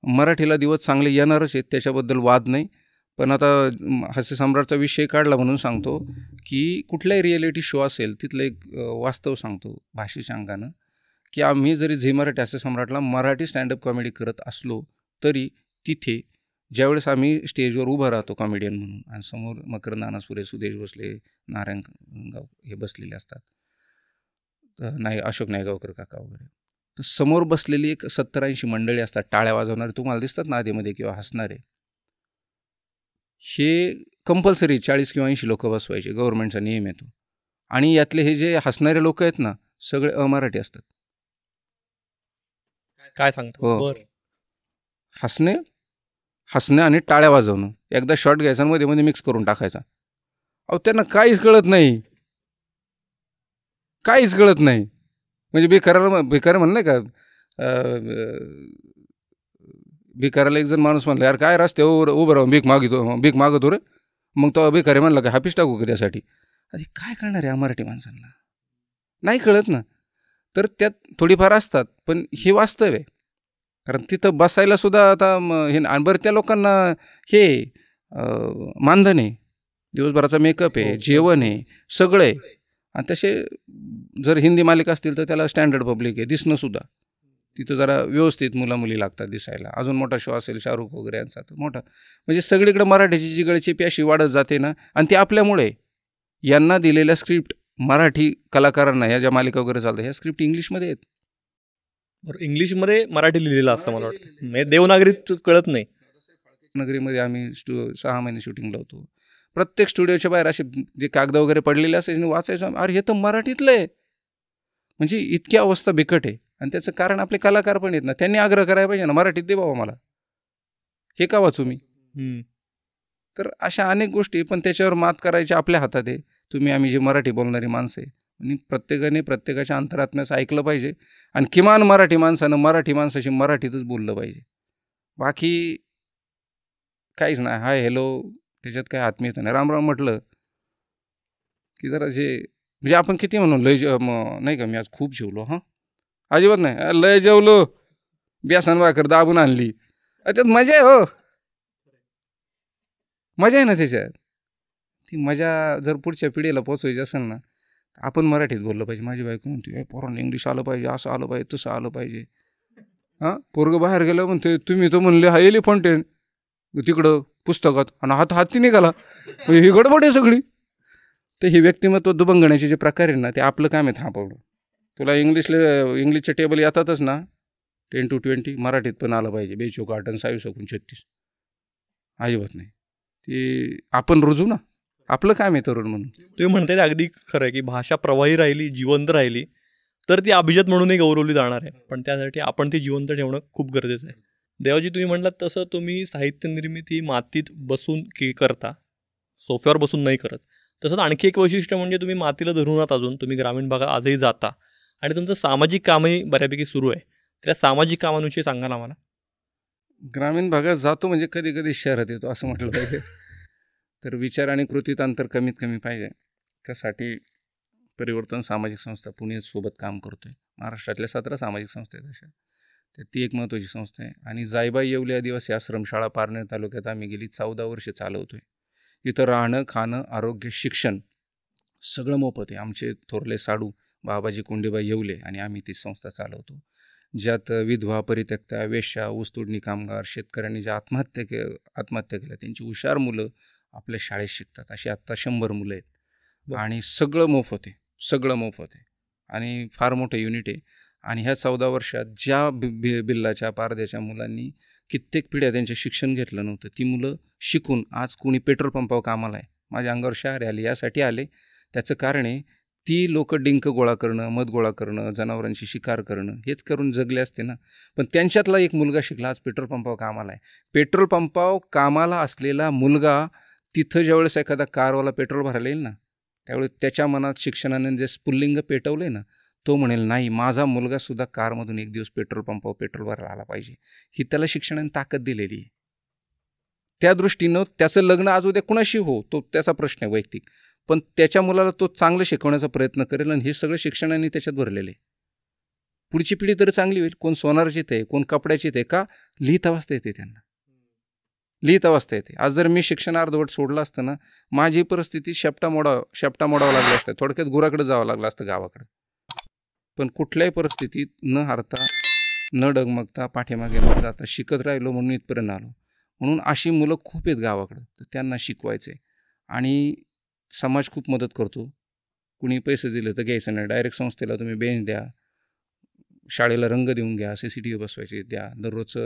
मराठीला दिवस चांगले येणारच आहेत, त्याच्याबद्दल वाद नाही. पण आता हास्य सम्राटचा विषय काढला म्हणून सांगतो की कुठलाही रिॲलिटी शो असेल तिथलं एक वास्तव सांगतो भाषेच्या अंगानं की आम्ही जरी झी मराठी हास्य सम्राटला मराठी स्टँडअप कॉमेडी करत असलो तरी तिथे ज्यावेळेस आम्ही स्टेजवर उभं राहतो कॉमेडियन म्हणून आणि समोर मकरंद अनासपुरे, सुदेश भोसले, नारायण गाव हे बसलेले असतात, तर अशोक नायगावकर काका वगैरे, तर समोर बसलेली एक 70-80 मंडळी असतात टाळ्या वाजवणारे, तुम्हाला दिसतात ना आधीमध्ये किंवा हसणारे. हे कंपल्सरी 40 किंवा 80 लोक बसवायचे, गव्हर्नमेंटचा नियम येतो. आणि यातले हे जे हसणारे लोक आहेत ना सगळे अमराठी असतात.
काय सांगतो?
हो. हसणे आणि टाळ्या वाजवणं, एकदा शॉट घ्यायचा आणि मध्ये मध्ये मिक्स करून टाकायचा. अहो त्यांना काहीच कळत नाही, काहीच कळत नाही. म्हणजे भिकार म्हणलं का, भिकाराला एक जण माणूस म्हणला, यार काय रस्त्यावर उभं राहून भीक मागतो रे. मग तो भिकारी म्हणला का हापीस टाकू का त्यासाठी? अरे काय कळणार आहे मराठी माणसांना, नाही कळत ना. तर त्यात थोडीफार असतात, पण हे वास्तव आहे. कारण तिथं बसायला सुद्धा आता हे आणि बरं त्या लोकांना हे मानधन आहे, दिवसभराचा मेकअप आहे, जेवण आहे, सगळं आहे. आणि तसे जर हिंदी मालिका असतील तर त्याला स्टँडर्ड पब्लिक आहे, दिसणंसुद्धा तिथं जरा व्यवस्थित मुलामुली लागतात दिसायला. अजून मोठा शो असेल शाहरुख वगैरे यांचा तर मोठा, म्हणजे सगळीकडे मराठीची जी गळचेपी अशी वाढत जाते ना. आणि ती आपल्यामुळे यांना दिलेल्या स्क्रिप्ट मराठी कलाकारांना, या ज्या मालिका वगैरे चालतात ह्या स्क्रिप्ट इंग्लिशमध्ये आहेत.
बरं, इंग्लिशमध्ये मराठी लिहिलेलं असतं मला वाटतं, म्हणजे देवनागरीत कळत नाही.
नगरीमध्ये आम्ही 6 महिने शूटिंगला होतो. प्रत्येक स्टुडिओच्या बाहेर असे जे कागद वगैरे पडलेले असायचे वाचायचं, अरे हे तर मराठीतलं आहे. म्हणजे इतकी अवस्था बिकट आहे. आणि त्याचं कारण आपले कलाकार पण आहेत ना, त्यांनी आग्रह करायला पाहिजे ना, मराठीत दे बाबा मला, हे का वाचू मी. तर अशा अनेक गोष्टी, पण त्याच्यावर मात करायची आपल्या हातात आहे. आम्ही जे मराठी बोलणारी माणसं आहे आणि प्रत्येकाने प्रत्येकाच्या अंतरात्म्याचं ऐकलं पाहिजे. आणि किमान मराठी माणसानं मराठी माणसाशी मराठीतच बोललं पाहिजे. बाकी काहीच नाही, हाय हॅलो त्याच्यात काय आत्मीयता नाही. राम म्हटलं की जरा जे म्हणजे आपण किती म्हणून नाही का, मी आज खूप जेवलो, हां अजिबात नाही, लय जेवलो, बेसन भाकर दाबून आणली, त्यात मजा आहे. हो मजा आहे ना त्याच्यात. ती मजा जर पुढच्या पिढीला पोचवायची असेल ना, आपण मराठीत बोललं पाहिजे. माझी बायको म्हणते पोरांना इंग्लिश आलं पाहिजे, असं आलं पाहिजे, तसं आलं पाहिजे. हां पोरगं बाहेर गेलं म्हणते तुम्ही तर म्हणले हा एलिफंट आहे तिकडं पुस्तकात, आणि हाती निघाला, ही गडबड आहे सगळी. तर ही व्यक्तिमत्व दुभंगण्याचे जे प्रकार आहे ना, ते आपलं काम आहे थांबवलं. तुला इंग्लिशचे टेबल येतातच ना 10 to 20, मराठीत पण आलं पाहिजे. 2 चौक 8 आणि 6 चौक 36. अजिबात नाही, ते आपण रुजू ना, आपलं काम आहे तरुण म्हणून.
तुम्ही म्हणताय ते अगदी खरं आहे की भाषा प्रवाही राहिली, जिवंत राहिली तर ती अभिजात म्हणूनही गौरवली जाणार आहे. पण त्यासाठी आपण ती जिवंत ठेवणं खूप गरजेचं आहे. देवाजी, तुम्ही म्हटलात तसं तुम्ही साहित्य निर्मिती मातीत बसून करता, सोफ्यावर बसून नाही करत. तसंच आणखी एक वैशिष्ट्य म्हणजे तुम्ही मातीला धरून आहात अजून, तुम्ही ग्रामीण भागात आजही जाता आणि तुमचं सामाजिक कामही बऱ्यापैकी सुरू आहे. त्या सामाजिक कामांविषयी सांगा ना मला.
ग्रामीण भागात जातो म्हणजे कधी कधी शहरात येतो असं म्हटलं पाहिजे. तर विचार आणि कृतीत अंतर कमीत कमी पाहिजे. त्यासाठी परिवर्तन सामाजिक संस्था पुणे सोबत काम करतोय. महाराष्ट्रातल्या 17 सामाजिक संस्था आहेत अशा, तर ती एक महत्त्वाची संस्था आहे. आणि जायबाई येवले आदिवासी आश्रमशाळा पारनेर तालुक्यात आम्ही गेली 14 वर्ष चालवतोय. इथं राहणं, खाणं, आरोग्य, शिक्षण सगळं मोफत आहे. आमचे थोरले साडू बाबाजी कोंडेबाई येवले आणि आम्ही ती संस्था चालवतो, ज्यात विधवा, परित्यक्ता, वेश्या, ऊसतोडणी कामगार, शेतकऱ्यांनी ज्या आत्महत्या केल्या त्यांची हुशार मुलं आपल्या शाळेत शिकतात. अशी आत्ता 100 मुलं आहेत आणि सगळं मोफत आहे, सगळं मोफत आहे. आणि फार मोठं युनिट आहे. आणि ह्या 14 वर्षात ज्या बिल्लाच्या पारद्याच्या मुलांनी कित्येक पिढ्या त्यांचे शिक्षण घेतलं नव्हतं, ती मुलं शिकून आज कोणी पेट्रोल पंपावर कामाला आहे. माझ्या अंगावर शहारे आले, यासाठी आले. त्याचं कारण आहे, ती लोक डिंक गोळा करणं, मध गोळा करणं, जनावरांची शिकार करणं हेच करून जगले असते ना. पण त्यांच्यातला एक मुलगा शिकला, आज पेट्रोल पंपावर कामाला आहे. पेट्रोल पंपावर कामाला असलेला मुलगा तिथं ज्यावेळेस एखादा कारवाला पेट्रोल भरायला येईल ना, त्यावेळेस त्याच्या मनात शिक्षणाने जे स्फुल्लिंग पेटवले ना, तो म्हणेल नाही माझा मुलगासुद्धा कारमधून एक दिवस पेट्रोल पंपावर पेट्रोल भरायला आला पाहिजे. ही त्याला शिक्षणाने ताकद दिलेली आहे. त्या दृष्टीनं त्याचं लग्न आज उद्या कुणाशी हो, तो त्याचा प्रश्न आहे वैयक्तिक, पण त्याच्या मुलाला तो चांगलं शिकवण्याचा प्रयत्न करेल. आणि हे सगळं शिक्षणाने त्याच्यात भरलेलं आहे. पुढची पिढी तर चांगली होईल. कोण सोनारची आहे, कोण कपड्याची आहे, का लिहिता वाचता येते, त्यांना लिहिता वाचता येते. आज जर मी शिक्षण अर्धवट सोडलं असतं ना, माझी परिस्थिती शेपटा मोडावा लागला असतं. थोडक्यात गुराकडे जावं लागलं असतं गावाकडे. पण कुठल्याही परिस्थितीत न हारता न डगमगता पाठीमागे न जाता शिकत राहिलो म्हणून इथपर्यंत आलो. म्हणून अशी मुलं खूप आहेत गावाकडं, तर त्यांना शिकवायचं आहे. आणि समाज खूप मदत करतो. कुणी पैसे दिले तर घ्यायचं नाही, डायरेक्ट संस्थेला तुम्ही बेंच द्या, शाळेला रंग देऊन घ्या, CCTV बसवायचे द्या.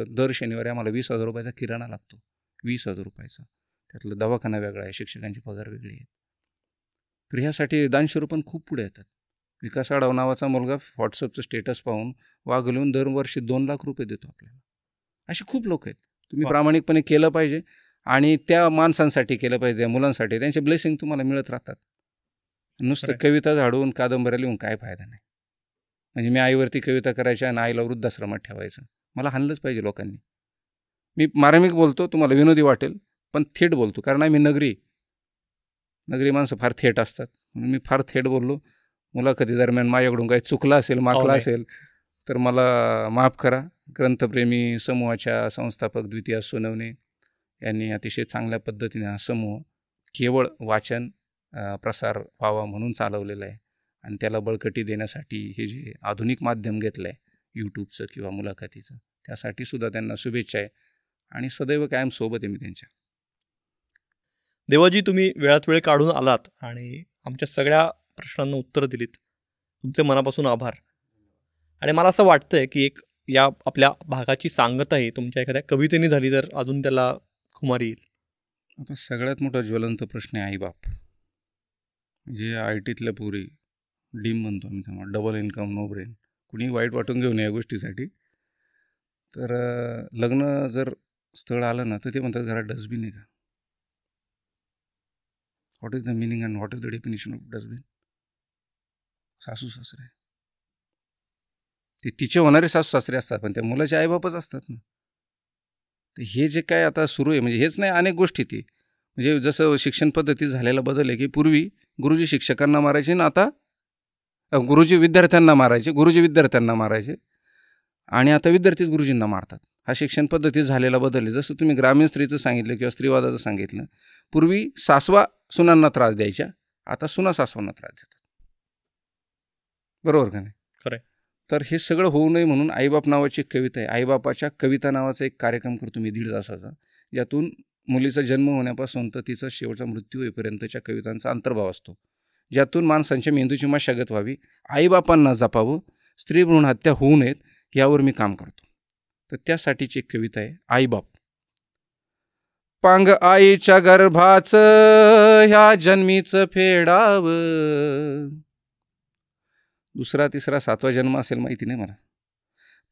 दर शनिवारी आम्हाला 20,000 रुपयाचा किराणा लागतो, 20,000 रुपयाचा. त्यातलं दवाखाना वेगळा आहे, शिक्षकांची पगार वेगळी आहे. तर ह्यासाठी दानशूर पण खूप पुढे येतात. विकास आढाव नावाचा मुलगा व्हॉट्सअपचं स्टेटस पाहून वागवून दरवर्षी 2 लाख रुपये देतो आपल्याला. असे खूप लोक आहेत. तुम्ही प्रामाणिकपणे केलं पाहिजे आणि त्या माणसांसाठी केलं पाहिजे, त्या मुलांसाठी. त्यांचे ब्लेसिंग तुम्हाला मिळत राहतात. नुसतं कविता झाडून कादंबऱ्या लिहून काय फायदा नाही. म्हणजे मी आईवरती कविता करायच्या आणि आईला वृद्धाश्रमात ठेवायचं. मला हाणलंच पाहिजे लोकांनी. मी मार्मिक बोलतो, तुम्हाला विनोदी वाटेल, पण थेट बोलतो. कारण आम्ही नगरी माणसं फार थेट असतात. म्हणून मी फार थेट बोललो. मुलाखती दरम्यान माझ्याकडून काही चुकलं असेल, माकलं असेल तर मला माफ करा. ग्रंथप्रेमी समूहाच्या संस्थापक द्वितीय सोनवणे यांनी अतिशय चांगल्या पद्धतीने हा समूह केवळ वाचन प्रसार व्हावा म्हणून चालवलेला आहे. आणि त्याला बळकटी देण्यासाठी हे जे आधुनिक माध्यम घेतलं आहे यूट्यूबचं किंवा मुलाखतीचं, त्यासाठी सुद्धा त्यांना शुभेच्छा आहे. आणि सदैव कायम सोबत आहे मी त्यांच्या.
देवाजी, तुम्ही वेळात वेळ काढून आलात आणि आमच्या सगळ्या प्रश्नांना उत्तरं दिलीत. तुमचे मनापासून आभार. आणि मला असं वाटतंय की एक या आपल्या भागाची सांगता ही तुमच्या एखाद्या कवितेने झाली तर अजून त्याला खुमारी येईल.
आता सगळ्यात मोठा ज्वलंत प्रश्न आहे आईबाप. म्हणजे ITतल्या पोरी डीम म्हणतो आम्ही तेव्हा, डबल इन्कम नो ब्रेन. कुणी वाईट वाटून घेऊ नये या गोष्टीसाठी. तर लग्न जर स्थळ आलं ना तर ते म्हणतात घरात डस्टबिन आहे का. What is the meaning and what is the definition of dustbin. सासू सासरे ते तिचे होणारे सासू सासरे असतात, पण त्या मुलाचे आईबापच असतात ना. तर हे जे काय आता सुरू आहे, म्हणजे हेच नाही, अनेक गोष्टी ती, म्हणजे जसं शिक्षण पद्धती झालेला बदल आहे की पूर्वी गुरुजी शिक्षकांना मारायचे ना आता गुरुजी विद्यार्थ्यांना मारायचे आणि आता विद्यार्थीच गुरुजींना मारतात. हा शिक्षण पद्धतीत झालेला बदल आहे. जसं तुम्ही ग्रामीण स्त्रीचं सांगितलं किंवा स्त्रीवादाचं सांगितलं, पूर्वी सासवा सुनांना त्रास द्यायच्या, आता सुना सासवांना त्रास देतात. बरोबर का नाही?
खरं.
तर हे सगळं होऊ नये म्हणून आईबाप नावाची एक कविता आहे. आईबापाच्या कविता नावाचा एक कार्यक्रम करतो मी 1.5 तासाचा, ज्यातून मुलीचा जन्म होण्यापासून तर तिचा शेवटचा मृत्यू होईपर्यंतच्या कवितांचा अंतर्भाव असतो, ज्यातून माणसांच्या मेंदूची मशागत व्हावी, आईबापांना जपावं, स्त्री भ्रूण हत्या होऊ नयेत यावर मी काम करतो. तर त्यासाठीची एक कविता आहे आईबाप. पांग आईच्या गर्भाचं ह्या जन्मीचं फेडावं. 2रा 3रा 7वा जन्म असेल माहिती नाही मला.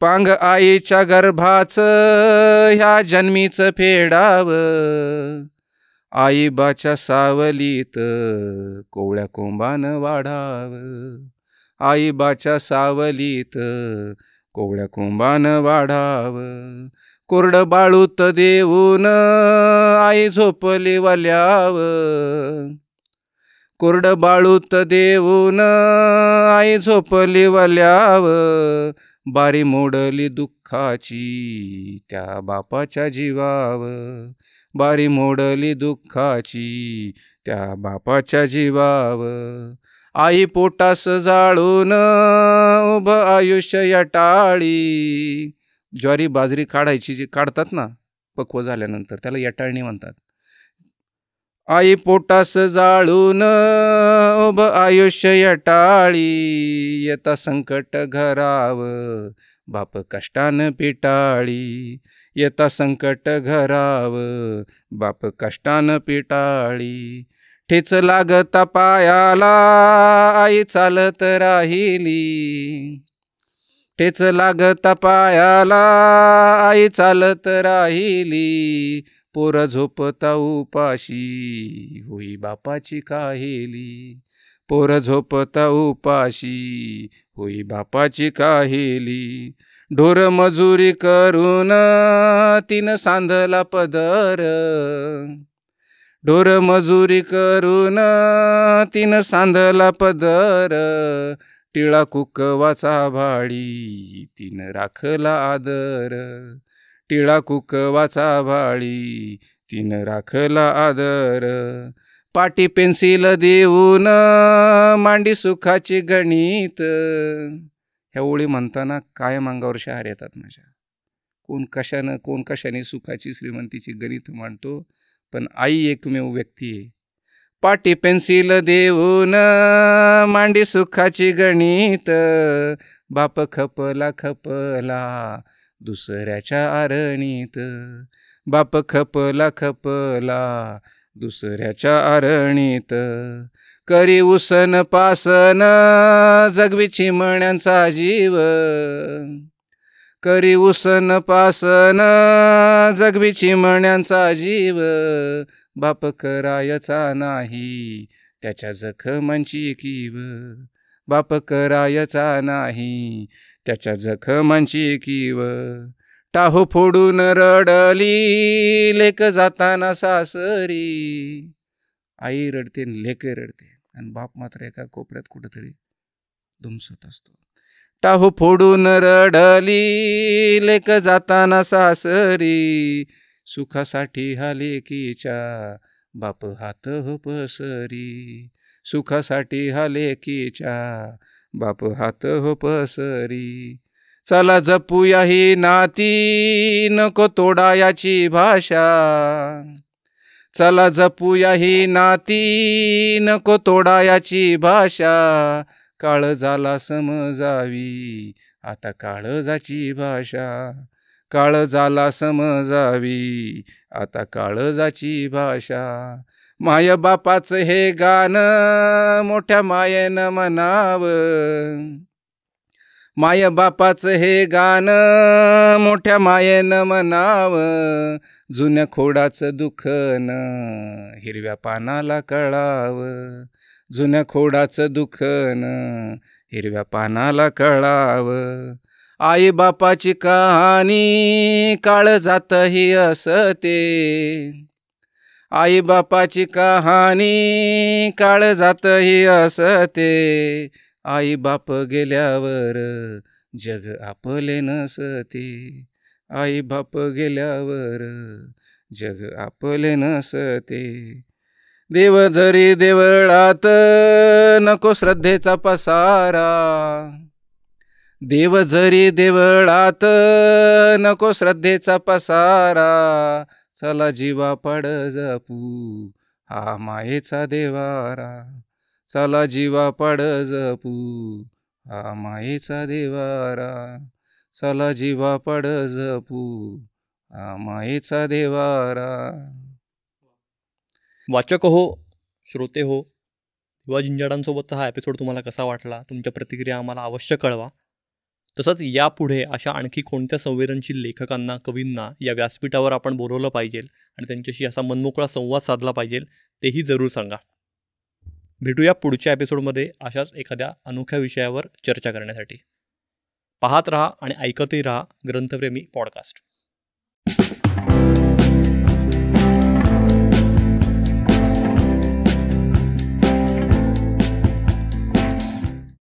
पांग आईच्या गर्भाचं ह्या जन्मीचं फेडावं, आईबाच्या सावलीत कोवळ्या कोंबानं वाढावं. आईबाच्या सावलीत कोवळ्या कोंबानं वाढावं. कोरडं बाळूत देऊन आई झोपली वल्यावर. कोरडं बाळूत देऊन आई झोपली वल्यावर. बारी मोडली दुःखाची त्या बापाच्या जीवावर. बारी मोडली दुःखाची त्या बापाच्या जीवावर. आई पोटास जाळून उभं आयुष्य या टाळी. ज्वारी बाजरी काढायची जी काढतात ना पक्व झाल्यानंतर, त्याला यटाळणी म्हणतात. आई पोटास जाळून उभं आयुष्य या टाळी. येता संकट घरावं बाप कष्टानं पिटाळी. येता संकट घरावं बाप कष्टानं पिटाळी. ठेच लागता पायाला आई चालत राहिली. ठेच लागता पायाला आई चालत राहिली. पोर झोपता उपाशी होई बापाची काहेली. पोर झोपता उपाशी होई बापाची काहेली. ढोर मजुरी करून 3 सांधला पदर. ढोर मजुरी करून 3 सांधला पदर. टिळा कुकवाचा भाळी 3 राखला आदर. टिळा कुकवाचा भाळी 3 राखला आदर. पाटी पेन्सिल देऊन मांडी सुखाची गणित. ह्या ओळी म्हणताना कायम अंगावर शहार येतात माझ्या. कोण कशाने सुखाची श्रीमंतीची गणित मांडतो, पण आई एकमेव व्यक्ती आहे. पाटी पेन्सिल देऊन मांडी सुखाची गणित, बाप खपला दुसऱ्याच्या आरणीत. बाप खपला दुसऱ्याच्या आरणीत. करी उसन पासन जगवी चिमण्यांचा जीव. करी उसन पासन जगवी चिमण्यांचा जीव. बाप करायचा नाही त्याच्या जखमांची कीव. बाप करायचा नाही त्याच्या जखमांची कीव. टाहो फोडून रडली लेक जाताना सासरी. आई रडते लेक रडते आणि बाप मात्र एका कोपऱ्यात कुठंतरी दुमसत असतो. टाहो फोडून रडली लेक जाताना सासरी. सुखासाठी हा लेकीच्या बाप हात हो पसरी. सुखासाठी हा लेकीच्या बाप हात हो पसरी. चला जपूया ही नाती नको तोडायाची भाषा. चला जपूया ही नाती नको तोडायाची भाषा. काळ झाला समजावी आता काळजाची भाषा. काळ झाला समजावी आता काळजाची भाषा. माय बापाचं हे गाणं मोठ्या मायेनं म्हणावं. माय बापाचं हे गाणं मोठ्या मायेनं म्हणावं. जुन्या खोडाचं दुखणं हिरव्या पानाला कळावं. जुन्या खोडाचं दुखणं हिरव्या पानाला कळावं. आई बापाची कहाणी काळजातही असते. आई बापाची कहाणी काळजातही असते. आई बाप गेल्यावर जग आपले नसते. आई बाप गेल्यावर जग आपले नसते. देव जरी देवळात नको श्रद्धेचा पसारा. देव जरी देवळात नको श्रद्धेचा पसारा. चला जीवा पड जपू हा मायेचा देवारा. चला जीवा पड जपू हा मायेचा देवारा. चला जीवा पड जपू हा मायेचा देवारा.
वाचक हो, श्रोते हो, युवा झिंजाडांसोबतचा हा एपिसोड तुम्हाला कसा वाटला? तुमच्या प्रतिक्रिया आम्हाला अवश्य कळवा. तसंच यापुढे अशा आणखी कोणत्या संवेदनशील लेखकांना, कवींना या व्यासपीठावर आपण बोलवलं पाहिजे आणि त्यांच्याशी असा मनमोकळा संवाद साधला पाहिजे तेही जरूर सांगा. भेटूया पुढच्या एपिसोडमध्ये अशाच एखाद्या अनोख्या विषयावर चर्चा करण्यासाठी. पाहत रहा आणि ऐकतही रहा ग्रंथप्रेमी पॉडकास्ट.